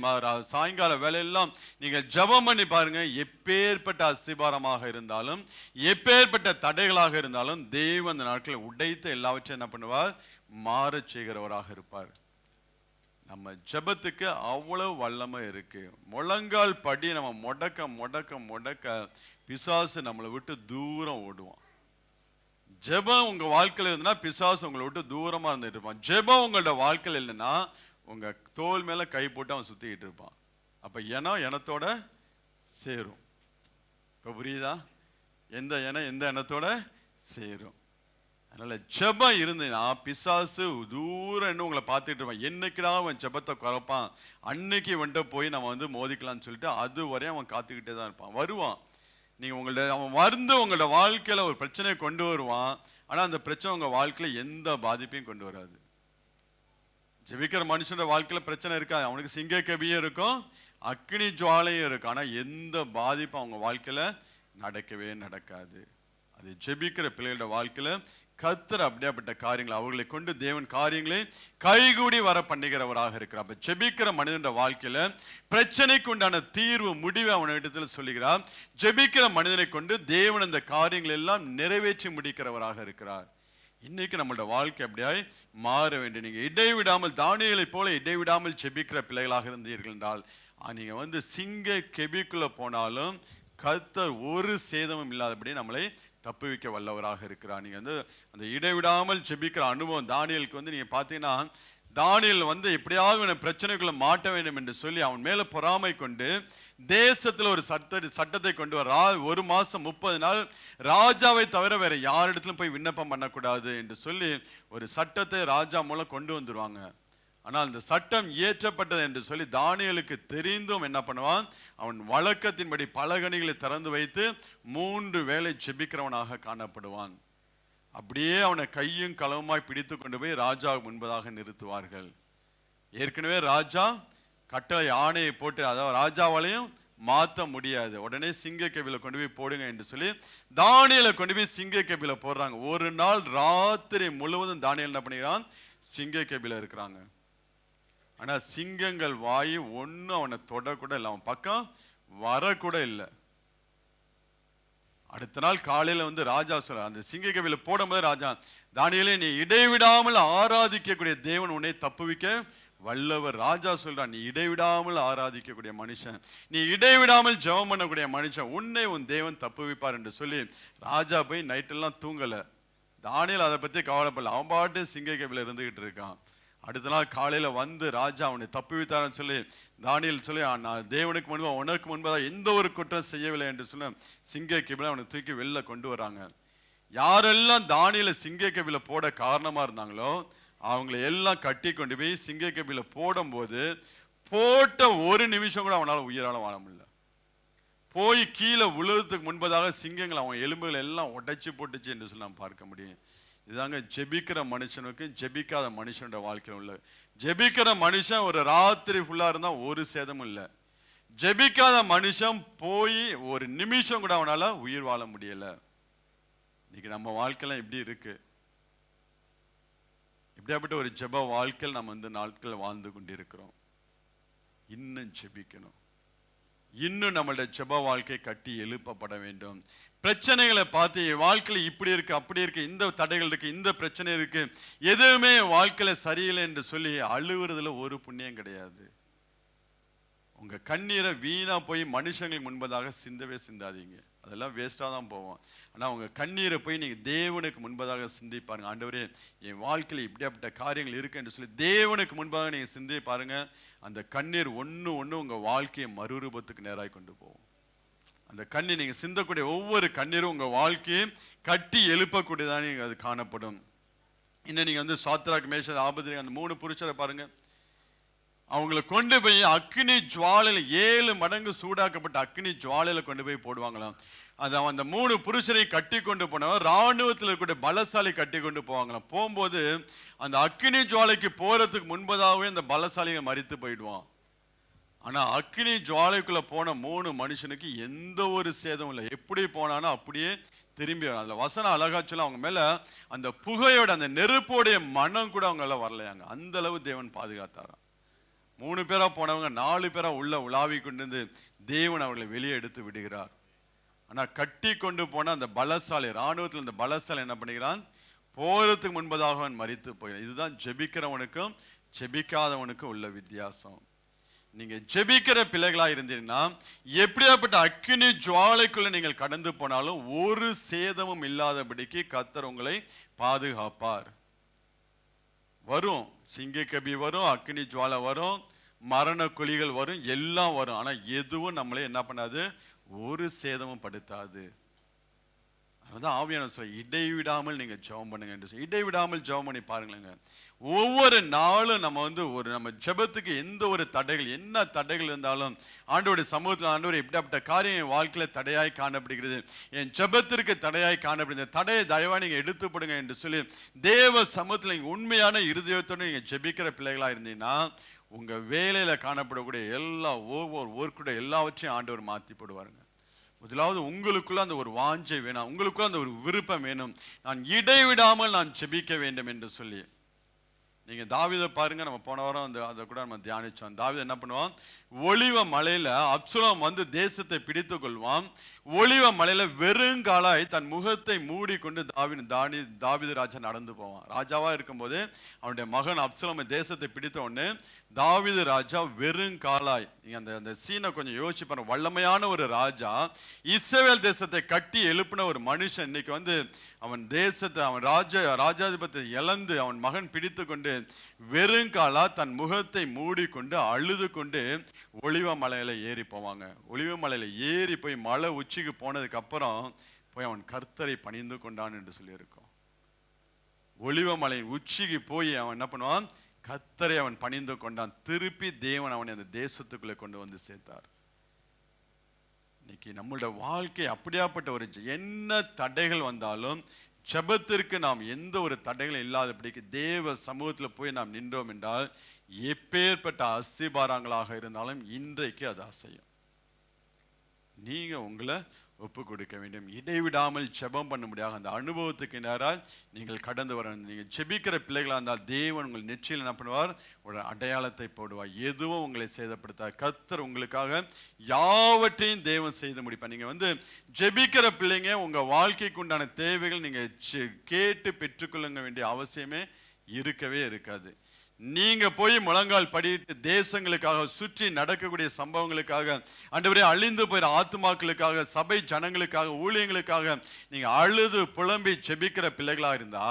சாயங்கால வேலையெல்லாம் நீங்க ஜெபம் பண்ணி பாருங்க. எப்பேற்பட்ட அஸ்திபாரமாக இருந்தாலும் எப்பேற்பட்ட தடைகளாக இருந்தாலும் தேவன் அந்த நாட்களில் உடைத்து எல்லாவற்றையும் என்ன பண்ணுவார்? மாற செய்கிறவராக இருப்பார். நம்ம ஜெபத்துக்கு அவ்வளவு வல்லமை இருக்கு. முழங்கால் படி நம்ம முடக்க முடக்க முடக்க பிசாசு நம்மளை விட்டு தூரம் ஓடுவான். ஜெபம் உங்க வாழ்க்கையில் இருந்ததுன்னா பிசாசு உங்களை விட்டு தூரமா இருந்துட்டு இருப்பான். ஜெபம் உங்களோட வாழ்க்கையில் இல்லைன்னா உங்க தோல் மேல கை போட்டு அவன் சுத்திக்கிட்டு இருப்பான். அப்ப எனத்தோட சேரும். இப்ப புரியுதா? எந்த எண்ணத்தோட சேரும். அதனால ஜெபம் இருந்ததுன்னா பிசாசு தூரம் இன்னும் உங்களை பார்த்துட்டு இருப்பான். என்னைக்குடா அவன் ஜெபத்தை குறைப்பான், அன்னைக்கு போய் நம்ம மோதிக்கலாம்னு சொல்லிட்டு அது வரையும் அவன் காத்துக்கிட்டே தான் இருப்பான். வருவான். நீங்க அவன் உங்களோட வாழ்க்கையில ஒரு பிரச்சனையை கொண்டு வருவான். ஆனா அந்த பிரச்சனை உங்க வாழ்க்கையில எந்த பாதிப்பையும் கொண்டு வராது. ஜெபிக்கிற மனுஷனோட வாழ்க்கையில பிரச்சனை இருக்காது. அவனுக்கு சிங்க கபியும் இருக்கும், அக்னி ஜுவாலையும் இருக்கும். ஆனா எந்த பாதிப்பும் அவங்க வாழ்க்கையில நடக்கவே நடக்காது. அது ஜெபிக்கிற பிள்ளைகளோட வாழ்க்கையில கர்த்தர் அப்படியாப்பட்ட காரியங்கள் அவர்களை கொண்டு தேவன் காரியங்களை கைகூடி வர பண்ணுகிறவராக இருக்கிறார். அப்ப ஜெபிக்கிற மனிதன் வாழ்க்கையில பிரச்சனைக்கு உண்டான தீர்வு முடிவை அவனிடத்துல சொல்லுகிறார். ஜெபிக்கிற மனிதனை கொண்டு தேவன் அந்த காரியங்கள் எல்லாம் நிறைவேற்றி முடிக்கிறவராக இருக்கிறார். இன்னைக்கு நம்மளோட வாழ்க்கை அப்படியாய் மாற வேண்டும். நீங்க இடைவிடாமல் தானியேலை போல இடைவிடாமல் ஜெபிக்கிற பிள்ளைகளாக இருந்தீர்கள் என்றால் நீங்க சிங்க கெபிக்குள்ள போனாலும் கர்த்தர் ஒரு சேதமும் இல்லாதபடி நம்மளை தப்புவிக்க வல்லவராக இருக்கிறார். நீங்க அந்த இடைவிடாமல் ஜெபிக்கிற அனுபவம் தானியேலுக்கு நீங்க பாத்தீங்கன்னா தானியேல் எப்படியாவது பிரச்சனைக்குள்ள மாட்ட வேண்டும் என்று சொல்லி அவன் மேல பொறாமை கொண்டு தேசத்துல ஒரு சட்டத்தை கொண்டு வர 1 மாசம் 30 நாள் ராஜாவை தவிர வேற யாரிடத்திலும் போய் விண்ணப்பம் பண்ணக்கூடாது என்று சொல்லி ஒரு சட்டத்தை ராஜா மூலம் கொண்டு வந்துருவாங்க. ஆனால் அந்த சட்டம் இயற்றப்பட்டது என்று சொல்லி தானியேலுக்கு தெரிந்தும் என்ன பண்ணுவான்? அவன் வழக்கத்தின்படி பலகணிகளை திறந்து வைத்து 3 வேளை ஜெபிக்கிறவனாக காணப்படுவான். அப்படியே அவனை கையும் களவுமாய் பிடித்து கொண்டு போய் ராஜா முன்பதாக நிறுத்துவார்கள். ஏற்கனவே ராஜா கட்டளை ஆணையை போட்டு அதாவது ராஜாவாலையும் மாற்ற முடியாது. உடனே சிங்க கெபில கொண்டு போய் போடுங்க என்று சொல்லி தானியேலை கொண்டு போய் சிங்க கெபில போடுறாங்க. ஒரு நாள் ராத்திரி முழுவதும் தானியேல் என்ன பண்ணுகிறான்? சிங்க கெபில இருக்கிறாங்க. ஆனா சிங்கங்கள் வாயு ஒன்னும் அவனை தொடக்கூட இல்லை, அவன் பக்கம் வரக்கூட இல்லை. அடுத்த நாள் காலையில ராஜா சொல்ற அந்த சிங்க கெபில போடும்போது ராஜா, தானியேலே நீ இடைவிடாமல் ஆராதிக்கக்கூடிய தேவன் உன்னை தப்புவிக்க வல்லவர். ராஜா சொல்றான், நீ இடைவிடாமல் ஆராதிக்கக்கூடிய மனுஷன், நீ இடைவிடாமல் ஜெபம் பண்ணக்கூடிய மனுஷன், உன்னை உன் தேவன் தப்புவிப்பார் என்று சொல்லி ராஜா போய் நைட்டெல்லாம் தூங்கல. தானியேல் அதை பத்தி கவலைப்படல. அவன் பாட்டு சிங்க கபில இருந்துகிட்டு இருக்கான். அடுத்த நாள் காலையில வந்து ராஜா அவனை தப்புவித்தார்னு சொல்லி தானியேல் சொல்லி, நான் தேவனுக்கு முன்பு உனக்கு முன்பதாக எந்த ஒரு குற்றம் செய்யவில்லை என்று சொல்ல சிங்க கபில அவனை தூக்கி வெளில கொண்டு வராங்க. யாரெல்லாம் தானியேலை சிங்க கபில போட காரணமா இருந்தாங்களோ அவங்களை எல்லாம் கட்டி கொண்டு போய் சிங்க கபில போடும்போது போட்ட ஒரு நிமிஷம் கூட அவனால உயிரால வாழ முடியல. போய் கீழே விழுறதுக்கு முன்பதாக சிங்கங்கள் அவன் எலும்புகள் எல்லாம் உடைச்சு போட்டுச்சு என்று சொல்லி நாம் பார்க்க முடியும். இதுதாங்க ஜெபிக்கிற மனுஷனுக்கு ஜெபிக்காத மனுஷனோட வாழ்க்கையில் உள்ள. ஜெபிக்கிற மனுஷன் ஒரு ராத்திரி ஃபுல்லா இருந்தா ஒரு சேதமும் இல்லை. ஜெபிக்காத மனுஷன் போய் ஒரு நிமிஷம் கூட அவனால உயிர் வாழ முடியல. இன்னைக்கு நம்ம வாழ்க்கையெல்லாம் இப்படி இருக்கு. இப்படியாப்பட்ட ஒரு ஜெப வாழ்க்கையில் நம்ம இந்த நாட்கள் வாழ்ந்து கொண்டிருக்கிறோம். இன்னும் ஜெபிக்கணும். இன்னும் நம்மளுடைய ஜெப வாழ்க்கை கட்டி எழுப்பப்பட வேண்டும். பிரச்சனைகளை பார்த்து வாழ்க்கையில் இப்படி இருக்கு, அப்படி இருக்கு, இந்த தடைகள் இருக்கு, இந்த பிரச்சனை இருக்கு, எதுவுமே வாழ்க்கையில சரியில்லை என்று சொல்லி அழுகுறதுல ஒரு புண்ணியம் கிடையாது. உங்க கண்ணீரை வீணா போய் மனுஷங்களுக்கு முன்பதாக சிந்தவே சிந்தாதீங்க. அதெல்லாம் வேஸ்டா தான் போவோம். ஆனா உங்க கண்ணீரை போய் நீங்க தேவனுக்கு முன்பதாக சிந்தி பாருங்க. ஆண்டவரே, என் வாழ்க்கையில இப்படியாப்பட்ட காரியங்கள் இருக்கு என்று சொல்லி தேவனுக்கு முன்பாக நீங்க சிந்தி பாருங்க. அந்த கண்ணீர் ஒண்ணு உங்க வாழ்க்கையை மறுரூபத்துக்கு நேராய் கொண்டு போகும். அந்த கண்ணீர் நீங்க சிந்தக்கூடிய ஒவ்வொரு கண்ணீரும் உங்க வாழ்க்கையை கட்டி எழுப்பக்கூடியதான் நீங்க அது காணப்படும். இன்னும் நீங்க வந்து சாத்ராக் மேஷாக் ஆபேத்நேகோ அந்த 3 புருஷரை பாருங்க. அவங்களை கொண்டு போய் அக்னி ஜுவாலையில 7 மடங்கு சூடாக்கப்பட்ட அக்னி ஜுவாலையில கொண்டு போய் போடுவாங்களாம். அது அந்த 3 புருஷரை கட்டி கொண்டு போனவன் ராணுவத்தில் இருக்கக்கூடிய பலசாலி கட்டி கொண்டு போவாங்களாம். போகும்போது அந்த அக்னி ஜுவாலைக்கு போறதுக்கு முன்பதாகவே அந்த பலசாலியை மரித்து போயிடுவான். ஆனா அக்னி ஜுவாலைக்குள்ள போன 3 மனுஷனுக்கு எந்த ஒரு சேதமும் இல்லை. எப்படி போனானோ அப்படியே திரும்பி வரும். அந்த வசனம் அழகா சொல்ல, அவங்க மேல அந்த புகையோட அந்த நெருப்போடைய மனம் கூட அவங்க எல்லாம் வரலையாங்க. அந்த அளவு தேவன் பாதுகாத்தாராம். 3 பேரா போனவங்க 4 பேரா உள்ள உலாவி கொண்டு தேவன் அவர்களை வெளியே எடுத்து விடுகிறார். ஆனா கட்டி கொண்டு போன அந்த பலசாலி, ராணுவத்தில் அந்த பலசாலி என்ன பண்ணுகிறான், போறதுக்கு முன்பதாக அவன் மரித்து போகிறான். இதுதான் ஜெபிக்கிறவனுக்கும் ஜெபிக்காதவனுக்கும் உள்ள வித்தியாசம். நீங்க ஜெபிக்கிற பிள்ளைகளா இருந்தீங்கன்னா எப்படியாப்பட்ட அக்கினி ஜுவாலைக்குள்ள நீங்கள் கடந்து போனாலும் ஒரு சேதமும் இல்லாதபடிக்கு கர்த்தர் உங்களை பாதுகாப்பார். வரும் சிங்க கபி வரும், அக்னி ஜுவாலை வரும், மரண குழிகள் வரும், எல்லாம் வரும். ஆனா எதுவும் நம்மளே என்ன பண்ணாது, ஒரு சேதமும் படுத்தாது. அதான் ஆவியானவர் சொல்ல, இடைவிடாமல் நீங்க ஜெபம் பண்ணுங்க என்று சொல்லி. இடைவிடாமல் ஜெபம் பண்ணி பாருங்களேங்க. ஒவ்வொரு நாளும் நம்ம வந்து நம்ம ஜெபத்துக்கு எந்த ஒரு தடைகள், என்ன தடைகள் இருந்தாலும் ஆண்டவருடைய சமூகத்தில், ஆண்டவர் இப்படிப்பட்ட காரியம் என் வாழ்க்கையில தடையாய் காணப்படுகிறது, என் ஜெபத்திற்கு தடையாய் காணப்படுகிறது, தடையை தயவா நீங்க எடுத்துப்படுங்க என்று சொல்லி தேவ சமூகத்தில் நீங்க உண்மையான இருதயத்தோடு நீங்க ஜெபிக்கிற பிள்ளைகளா இருந்தீங்கன்னா உங்க வேலையில காணப்படக்கூடிய ஒவ்வொரு ஒர்க்குடைய எல்லாவற்றையும் ஆண்டவர் மாற்றி போடுவாருங்க. முதலாவது உங்களுக்குள்ள அந்த ஒரு வாஞ்சை வேணும், உங்களுக்குள்ள அந்த ஒரு விருப்பம் வேணும், நான் இடைவிடாமல் நான் ஜெபிக்க வேண்டும் என்று சொல்லி. நீங்க தாவீதை பாருங்க, நம்ம போன வாரம் அதை கூட நம்ம தியானிச்சோம். தாவீது என்ன பண்ணுவான், ஒலிவ மலையில அப்சலோம் வந்து தேசத்தை பிடித்து கொள்வான். ஒலிவ மலையில வெறுங்காலாய் தன் முகத்தை மூடிக்கொண்டு தாவீது ராஜா நடந்து போவான். ராஜாவா இருக்கும்போது அவனுடைய மகன் அப்சலோம் தேசத்தை பிடித்த உடனே தாவீது ராஜா வெறுங்காலாய், நீங்க அந்த சீனை கொஞ்சம் யோசிச்சு பாருங்க. வல்லமையான ஒரு ராஜா, இஸ்ரவேல் தேசத்தை கட்டி எழுப்பின ஒரு மனுஷன், இன்னைக்கு வந்து அவன் தேசத்தை, அவன் ராஜாதிபத்தை இழந்து அவன் மகன் பிடித்து கொண்டு வெறுங்காலா தன் முகத்தை மூடிக்கொண்டு அழுது கொண்டு ஒலிவ மலையில ஏறி போவாங்க. ஒலிவ மலையில ஏறி போய் மலை உச்சிக்கு போனதுக்கு அப்புறம் போய் அவன் கர்த்தரை பணிந்து கொண்டான் என்று சொல்லி இருக்கும். ஒலிவ மலை உச்சிக்கு போய் அவன் என்ன பண்ணுவான், கர்த்தரை அவன் பணிந்து கொண்டான். திருப்பி தேவன் அவனை அந்த தேசத்துக்குள்ளே கொண்டு வந்து சேர்த்தார். இன்னைக்கு நம்மளோட வாழ்க்கை அப்படியாப்பட்ட ஒரு, என்ன தடைகள் வந்தாலும் ஜெபத்திற்கு நாம் எந்த ஒரு தடைகளும் இல்லாதபடிக்கு தேவ சமூகத்தில் போய் நாம் நின்றோம் என்றால் எப்பேற்பட்ட அஸ்திபாரங்களாக இருந்தாலும் இன்றைக்கு அது அசையும். நீங்க உங்களை ஒப்பு கொடுக்க வேண்டும். இடைவிடாமல் ஜெபம் பண்ண முடியாது. அந்த அனுபவத்துக்கு நேராக நீங்கள் கடந்து வர, நீங்கள் ஜெபிக்கிற பிள்ளைகளாக இருந்தால் தேவன் உங்கள் நெற்றியில் என்ன பண்ணுவார், ஒரு அடையாளத்தை போடுவார். எதுவும் உங்களை சேதப்படுத்தார். கர்த்தர் உங்களுக்காக யாவற்றையும் தேவன் செய்து முடிப்பார். நீங்க வந்து ஜெபிக்கிற பிள்ளைங்க, உங்க வாழ்க்கைக்கு உண்டான தேவைகள் நீங்க கேட்டு பெற்றுக்கொள்ள வேண்டிய அவசியமே இருக்கவே இருக்காது. நீங்க போய் முழங்கால் படிட்டு தேசங்களுக்காக சுற்றி நடக்கக்கூடிய சம்பவங்களுக்காக, ஆண்டவரே அழிந்து போயிற ஆத்துமாக்களுக்காக, சபை ஜனங்களுக்காக, ஊழியங்களுக்காக நீங்க அழுது புலம்பி செபிக்கிற பிள்ளைகளா இருந்தா,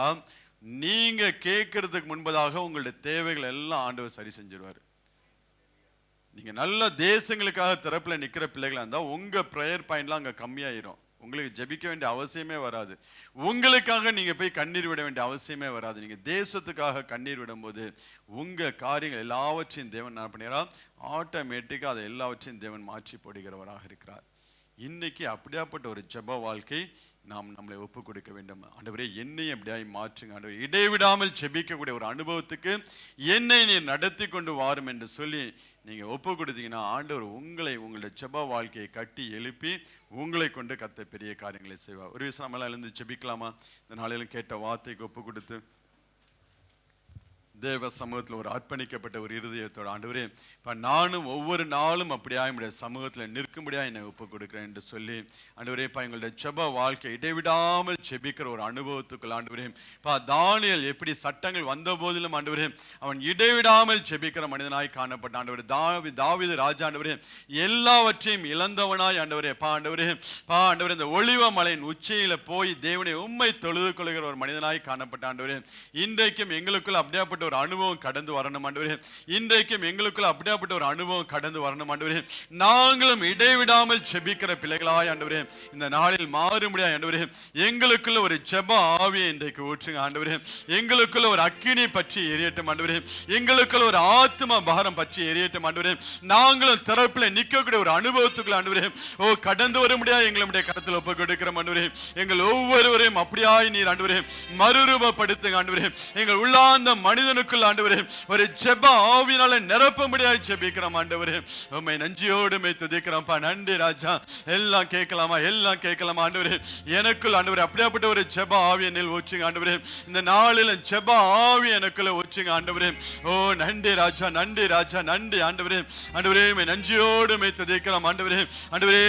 நீங்க கேட்கறதுக்கு முன்பதாக உங்களுடைய தேவைகள் எல்லாம் ஆண்டவர் சரி செஞ்சிருவாரு. நீங்க நல்ல தேசங்களுக்காக திறப்புல நிக்கிற பிள்ளைகளா இருந்தா உங்க ப்ரேயர் பாயிண்ட்லாம் அங்க கம்மியாயிரும். உங்களுக்கு ஜெபிக்க வேண்டிய அவசியமே வராது. உங்களுக்காக நீங்க போய் கண்ணீர் விட வேண்டிய அவசியமே வராது. நீங்க தேசத்துக்காக கண்ணீர் விடும்போது உங்க காரியங்கள் எல்லாவற்றையும் தேவன் என்ன பண்ணிடுறா, ஆட்டோமேட்டிக்கா அதை எல்லாவற்றையும் தேவன் மாற்றி போடுகிறவராக இருக்கிறார். இன்னைக்கு அப்படியாப்பட்ட ஒரு ஜெப வாழ்க்கை நாம் நம்மளை ஒப்பு கொடுக்க வேண்டும். ஆண்டவரே என்னையும் எப்படியாய் மாற்றுங்க ஆண்டவரே, இடைவிடாமல் ஜெபிக்கக்கூடிய ஒரு அனுபவத்துக்கு என்னை நீர் நடத்தி கொண்டு வாரும் என்று சொல்லி நீங்க ஒப்பு கொடுத்தீங்கன்னா ஆண்டவர் உங்களை உங்களுடைய ஜெப வாழ்க்கையை கட்டி எழுப்பி உங்களை கொண்டு கத்த பெரிய காரியங்களை செய்வார். ஒரு விஷயம் நம்மளால எழுந்து ஜெபிக்கலாமா? இந்த நாளிலும் கேட்ட வார்த்தைக்கு ஒப்பு கொடுத்து தேவ சமூகத்தில் ஒரு அர்ப்பணிக்கப்பட்ட ஒரு இருதயத்தோட, ஆண்டவரே இப்போ நானும் ஒவ்வொரு நாளும் அப்படியா என்னுடைய சமூகத்தில் நிற்கும்படியா என்னை ஒப்பு கொடுக்குறேன் என்று சொல்லி, ஆண்டவரே இப்போ எங்களுடைய ஜெப வாழ்க்கை இடைவிடாமல் ஜெபிக்கிற ஒரு அனுபவத்துக்குள், ஆண்டவரே இப்போ தானியேல் எப்படி சட்டங்கள் வந்த போதிலும் ஆண்டவரே அவன் இடைவிடாமல் ஜெபிக்கிற மனிதனாய் காணப்பட்ட, ஆண்டவரே தாவீது ராஜா ஆண்டவரே எல்லாவற்றையும் இழந்தவனாய் ஆண்டவரே ஆண்டவரே ஆண்டவரே இந்த ஒலிவ மலையின் உச்சியில போய் தேவனை உம்மை தொழுது கொள்கிற ஒரு மனிதனாய் காணப்பட்ட, ஆண்டவரே இன்றைக்கும் எங்களுக்குள் அப்படியாப்பட்ட ஒரு அனுபவம் கடந்து வரணும் ஆண்டவரே. இன்றைக்கும் எங்களுக்குள்ள அப்படியாப்பட்ட ஒரு அனுபவம் கடந்து வரணும் ஆண்டவரே. நாங்களும் இடைவிடாமல் ஜெபிக்கிற பிள்ளைகளாய் ஆண்டவரே இந்த நாளில் மாறும்படியா ஆண்டவரே எங்களுக்குள்ள ஒரு ஜெப ஆவியை இன்றைக்கு ஊற்றுங்க ஆண்டவரே. எங்களுக்குள்ள ஒரு அக்கினி பற்றி எரியட்டும் ஆண்டவரே. எங்களுக்குள்ள ஒரு ஆத்ம பாரம் பற்றி எரியட்டும் ஆண்டவரே. நாங்களும் திறப்புல நிற்கக்கூடிய ஒரு அனுபவத்துக்குள்ள ஆண்டவரே கடந்து வரும்படியா எங்களுடைய கருத்தில் ஒப்பு கொடுக்கிறோம் ஆண்டவரே. எங்கள் ஒவ்வொருவரையும் அப்படியாய் நீர் ஆண்டவரே மறுரூபப்படுத்துங்க ஆண்டவரே. எங்கள் உள்ளார்ந்த மனிதனுக்குள் ஆண்டவரே ஒரு ஜெப ஆவியினால நிரப்பும்படியாய் ஜெபிக்கிறோம் ஆண்டவரே. உம்மை நன்றியோடு துதிக்கிறோம்ப்பா. நன்றி ராஜா. எல்லாம் கேட்கலாமா? எல்லாம் கேட்கலாமா ஆண்டவரே? எனக்குள் ஆண்டவரே அப்படியாப்பட்ட ஒரு ஜெப ஆவி என்னில் ஊற்றுங்க ஆண்டவரே. இந்த நாளில் ஜெப ஆவி எனக்குள்ள ஊற்றுங்க ஆண்டவரே. ஓ நன்றி ராஜா, நன்றி ராஜா, நன்றி ஆண்டவரே. ஆண்டவரே உம்மை நன்றியோடு துதிக்கிறோம் ஆண்டவரே. ஆண்டவரே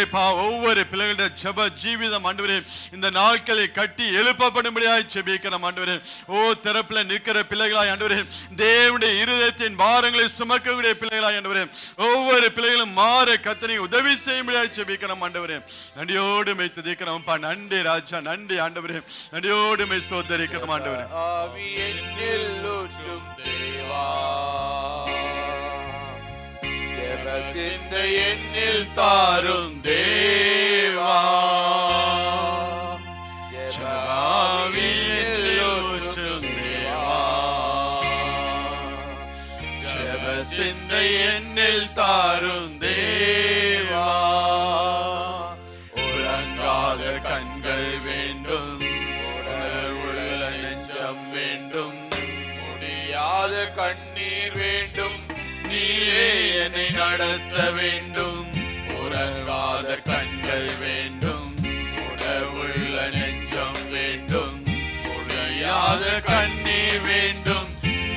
ஒவ்வொரு பிள்ளைகளுடைய ஜெப ஜீவிதம் ஆண்டவரே இந்த நாட்களை கட்டி எழுப்பப்படும்படியாய் ஜெபிக்கிறோம் ஆண்டவரே. ஓ திறப்புல நிற்கிற பிள்ளைகளாய் ஆண்டவரே தேவனுடைய இருதயத்தின் பாரங்களை சுமக்கக்கூடிய பிள்ளைகளாய் ஆண்டவரே ஒவ்வொரு பிள்ளைகளும் மாற கர்த்தரை உதவி செய்யும்படியாய் ஜெபிக்கிறோம் ஆண்டவரே. நன்றியோடு துதிக்கிறோம்ப்பா. நன்றி ராஜா, நன்றி ஆண்டவரே. நன்றியோடு ஸ்தோத்திரிக்கிறோம் ஆண்டவரே. ஆவி என்னில் ஊற்றும் தேவா, ஜெப சிந்தை என்னில் தாரும் தேவா, ஆவி என்னில் ஊற்றும் தேவா, ஜெப சிந்தை என்னில் தாரும் தேவா, உறங்காத கண்கள் வேண்டும், உணர்வுள்ள நெஞ்சம் வேண்டும், முடியாத கண்ணீர் வேண்டும், நீரே என்னை நடத்த வேண்டும். உறங்காத கண்கள் வேண்டும், உணர்வுள்ள நெஞ்சம் வேண்டும், முடியாத கண்ணீர் வேண்டும்,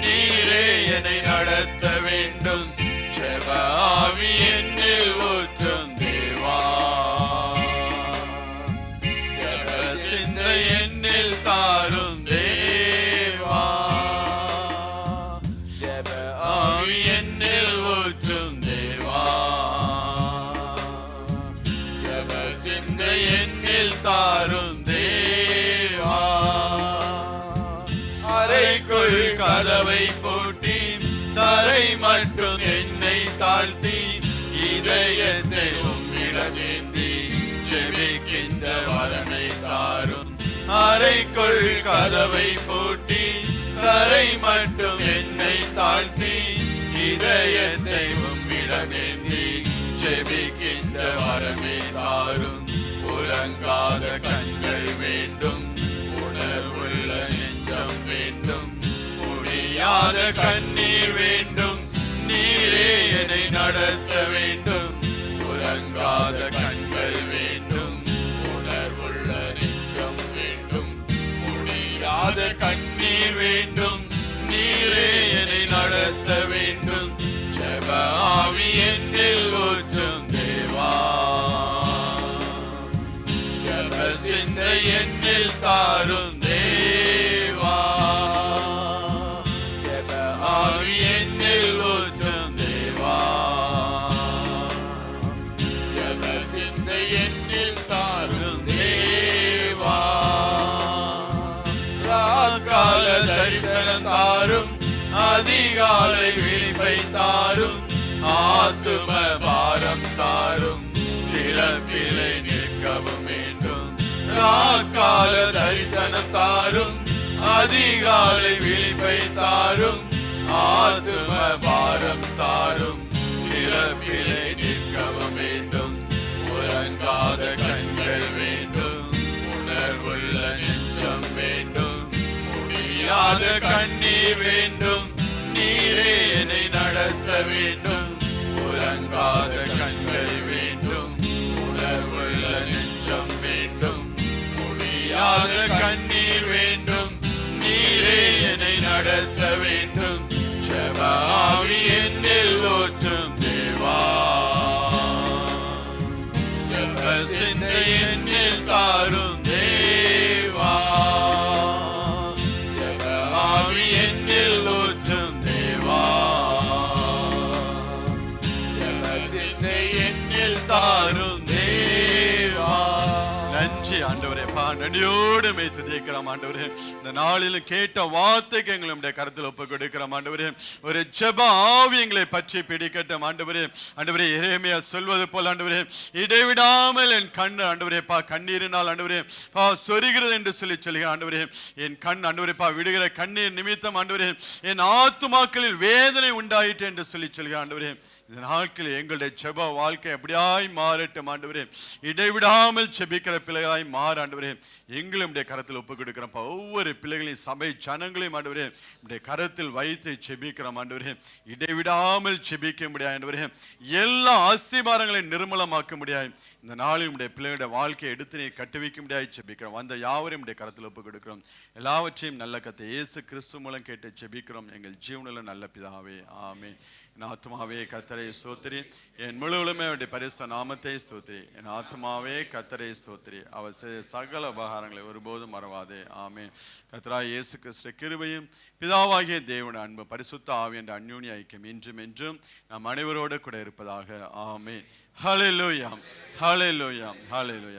நீரே என்னை நடத்த வேண்டும். ஜெப ஆவி என்னில் ஊற்றும் தேவா, ஜெப சிந்தை என்னில் தாரும் தேவா, ஜெப ஆவி என்னில் ஊற்றும் தேவா, ஜெப சிந்தை என்னில் தாரும் தேவா. அறைக்குள் கதவை பூட்டி தரை மட்டும் என்னை தாழ்த்தி இதயத்தை உம்மிடமேந்தி ஜெபிக்கின்ற வரனை தாரும். அறைக்குள் கதவை பூட்டி தரை மட்டும் என்னை தாழ்த்தி இதயத்தை உம்மிடமேந்தி ஜெபிக்கின்ற வரமே தாரும். உறங்காத கண்கள் வேண்டும், உணர்வுள்ள நெஞ்சம் வேண்டும், முடியாத கண்ணீர் வேண்டும், நீரே என்னை நடத்த வேண்டும். உறங்காத கண்கள் வேண்டும், உணர்வுள்ள நெஞ்சம் வேண்டும், முடியாத கண்ணீர் வேண்டும், நீரே என்னை நடத்த வேண்டும். ஜெப ஆவி என்னில் ஊற்றும் தேவா, ஜெப சிந்தை என்னில் தாரும் தேவா, ஜெப ஆவி அதிகாலை விழிப்பை தாரும், ஆத்தும பாரம் தாரும், திறப்பிலை நிற்கவும் வேண்டும். ராக்கால தரிசனம் தாரும், அதிகாலை விழிப்பை தாரும், ஆத்தும பாரம் தாரும், திறப்பிலை நிற்கவும் வேண்டும். உறங்காத கண்கள் வேண்டும், உணர்வுள்ள நெஞ்சம் வேண்டும், முடியாத கண்ணீர் வேண்டும், நீரே என்னை நடத்த வேண்டும். உறங்காத கண்கள் வேண்டும், உணர்வுள்ள நெஞ்சம் வேண்டும், முடியாத கண்ணீர் வேண்டும், நீரே என்னை நடத்த வேண்டும். ஜெப ஆவி என்னில் ஊற்றும் தேவா, ஜெப சிந்தை என்னில் தாரும் தேவா, ஜெப ஆவி என்னில் ஊற்றும் தேவா, ஜெப சிந்தை என்னில் தாரும் தேவா. நன்றி ஆண்டவரே, நன்றியோடு மெய் துதிக்கிறோம் ஆண்டவரே. இந்த நாளிலும் கேட்ட வார்த்தைக்கு எங்களுடைய கருத்தில் ஒப்பு கொடுக்கிறோம் ஆண்டவரே. ஒரு ஜெப ஆவி எங்களை பற்றி பிடிக்கட்டும் ஆண்டவரே. ஆண்டவரே, எரேமியா சொல்வது போல ஆண்டவரே, இடைவிடாமல் என் கண் ஆண்டவரே கண்ணீரினால் ஆண்டவரே சொரிகிறது என்று சொல்லுகிறேன் ஆண்டவரே. என் கண் ஆண்டவரே விடுகிற கண்ணீர் நிமித்தம் ஆண்டவரே என் ஆத்துமாக்களில் வேதனை உண்டாயிற்று என்று சொல்லுகிறேன் ஆண்டவரே. இந்த நாட்களில் எங்களுடைய ஜெப வாழ்க்கை அப்படியாய் மாறட்டும் ஆண்டவரே. இடைவிடாமல் ஜெபிக்கிற பிள்ளைகளாய் மாற ஆண்டவரே எங்களுடைய கரத்தில் ஒப்பு கொடுக்கிறோம். ஒவ்வொரு பிள்ளைகளையும் சபை ஜனங்களையும் ஆண்டவரே நம்முடைய கரத்தில் வைத்து ஜெபிக்கிறோம் ஆண்டவரே. இடைவிடாமல் ஜெபிக்க முடியாது ஆண்டவரே. எல்லா அஸ்திபாரங்களையும் நிர்மலமாக்க முடியாது. இந்த நாளில் நம்முடைய பிள்ளைகளுடைய வாழ்க்கையை எடுத்து நீ கட்டி வைக்க முடியாது ஜெபிக்கிறோம். அந்த யாவரையும் நம்முடைய கரத்தில் ஒப்பு கொடுக்கிறோம். எல்லாவற்றையும் நல்ல கர்த்தர் இயேசு கிறிஸ்து மூலம் கேட்டு ஜெபிக்கிறோம் எங்கள் ஜீவனில் நல்ல பிதாவே, ஆமென். என் ஆத்மாவே கர்த்தரை ஸ்தோத்திரி, என் முழுவதுமே அவருடைய பரிசுத்த நாமத்தை ஸ்தோத்திரி. என் ஆத்மாவே கர்த்தரை ஸ்தோத்திரி, அவர் செய்த சகல உபகாரங்களை ஒருபோதும் மறவாதே, ஆமென். கர்த்தராகிய இயேசு கிறிஸ்து கிருபையும் பிதாவாகிய தேவனுடைய அன்பு பரிசுத்த ஆவியின் அந்யோன்ய ஐக்கியம் இன்றும் என்றும் நம் அனைவரோடு கூட இருப்பதாக, ஆமென். ஹல்லேலூயா, ஹல்லேலூயா, ஹல்லேலூயா.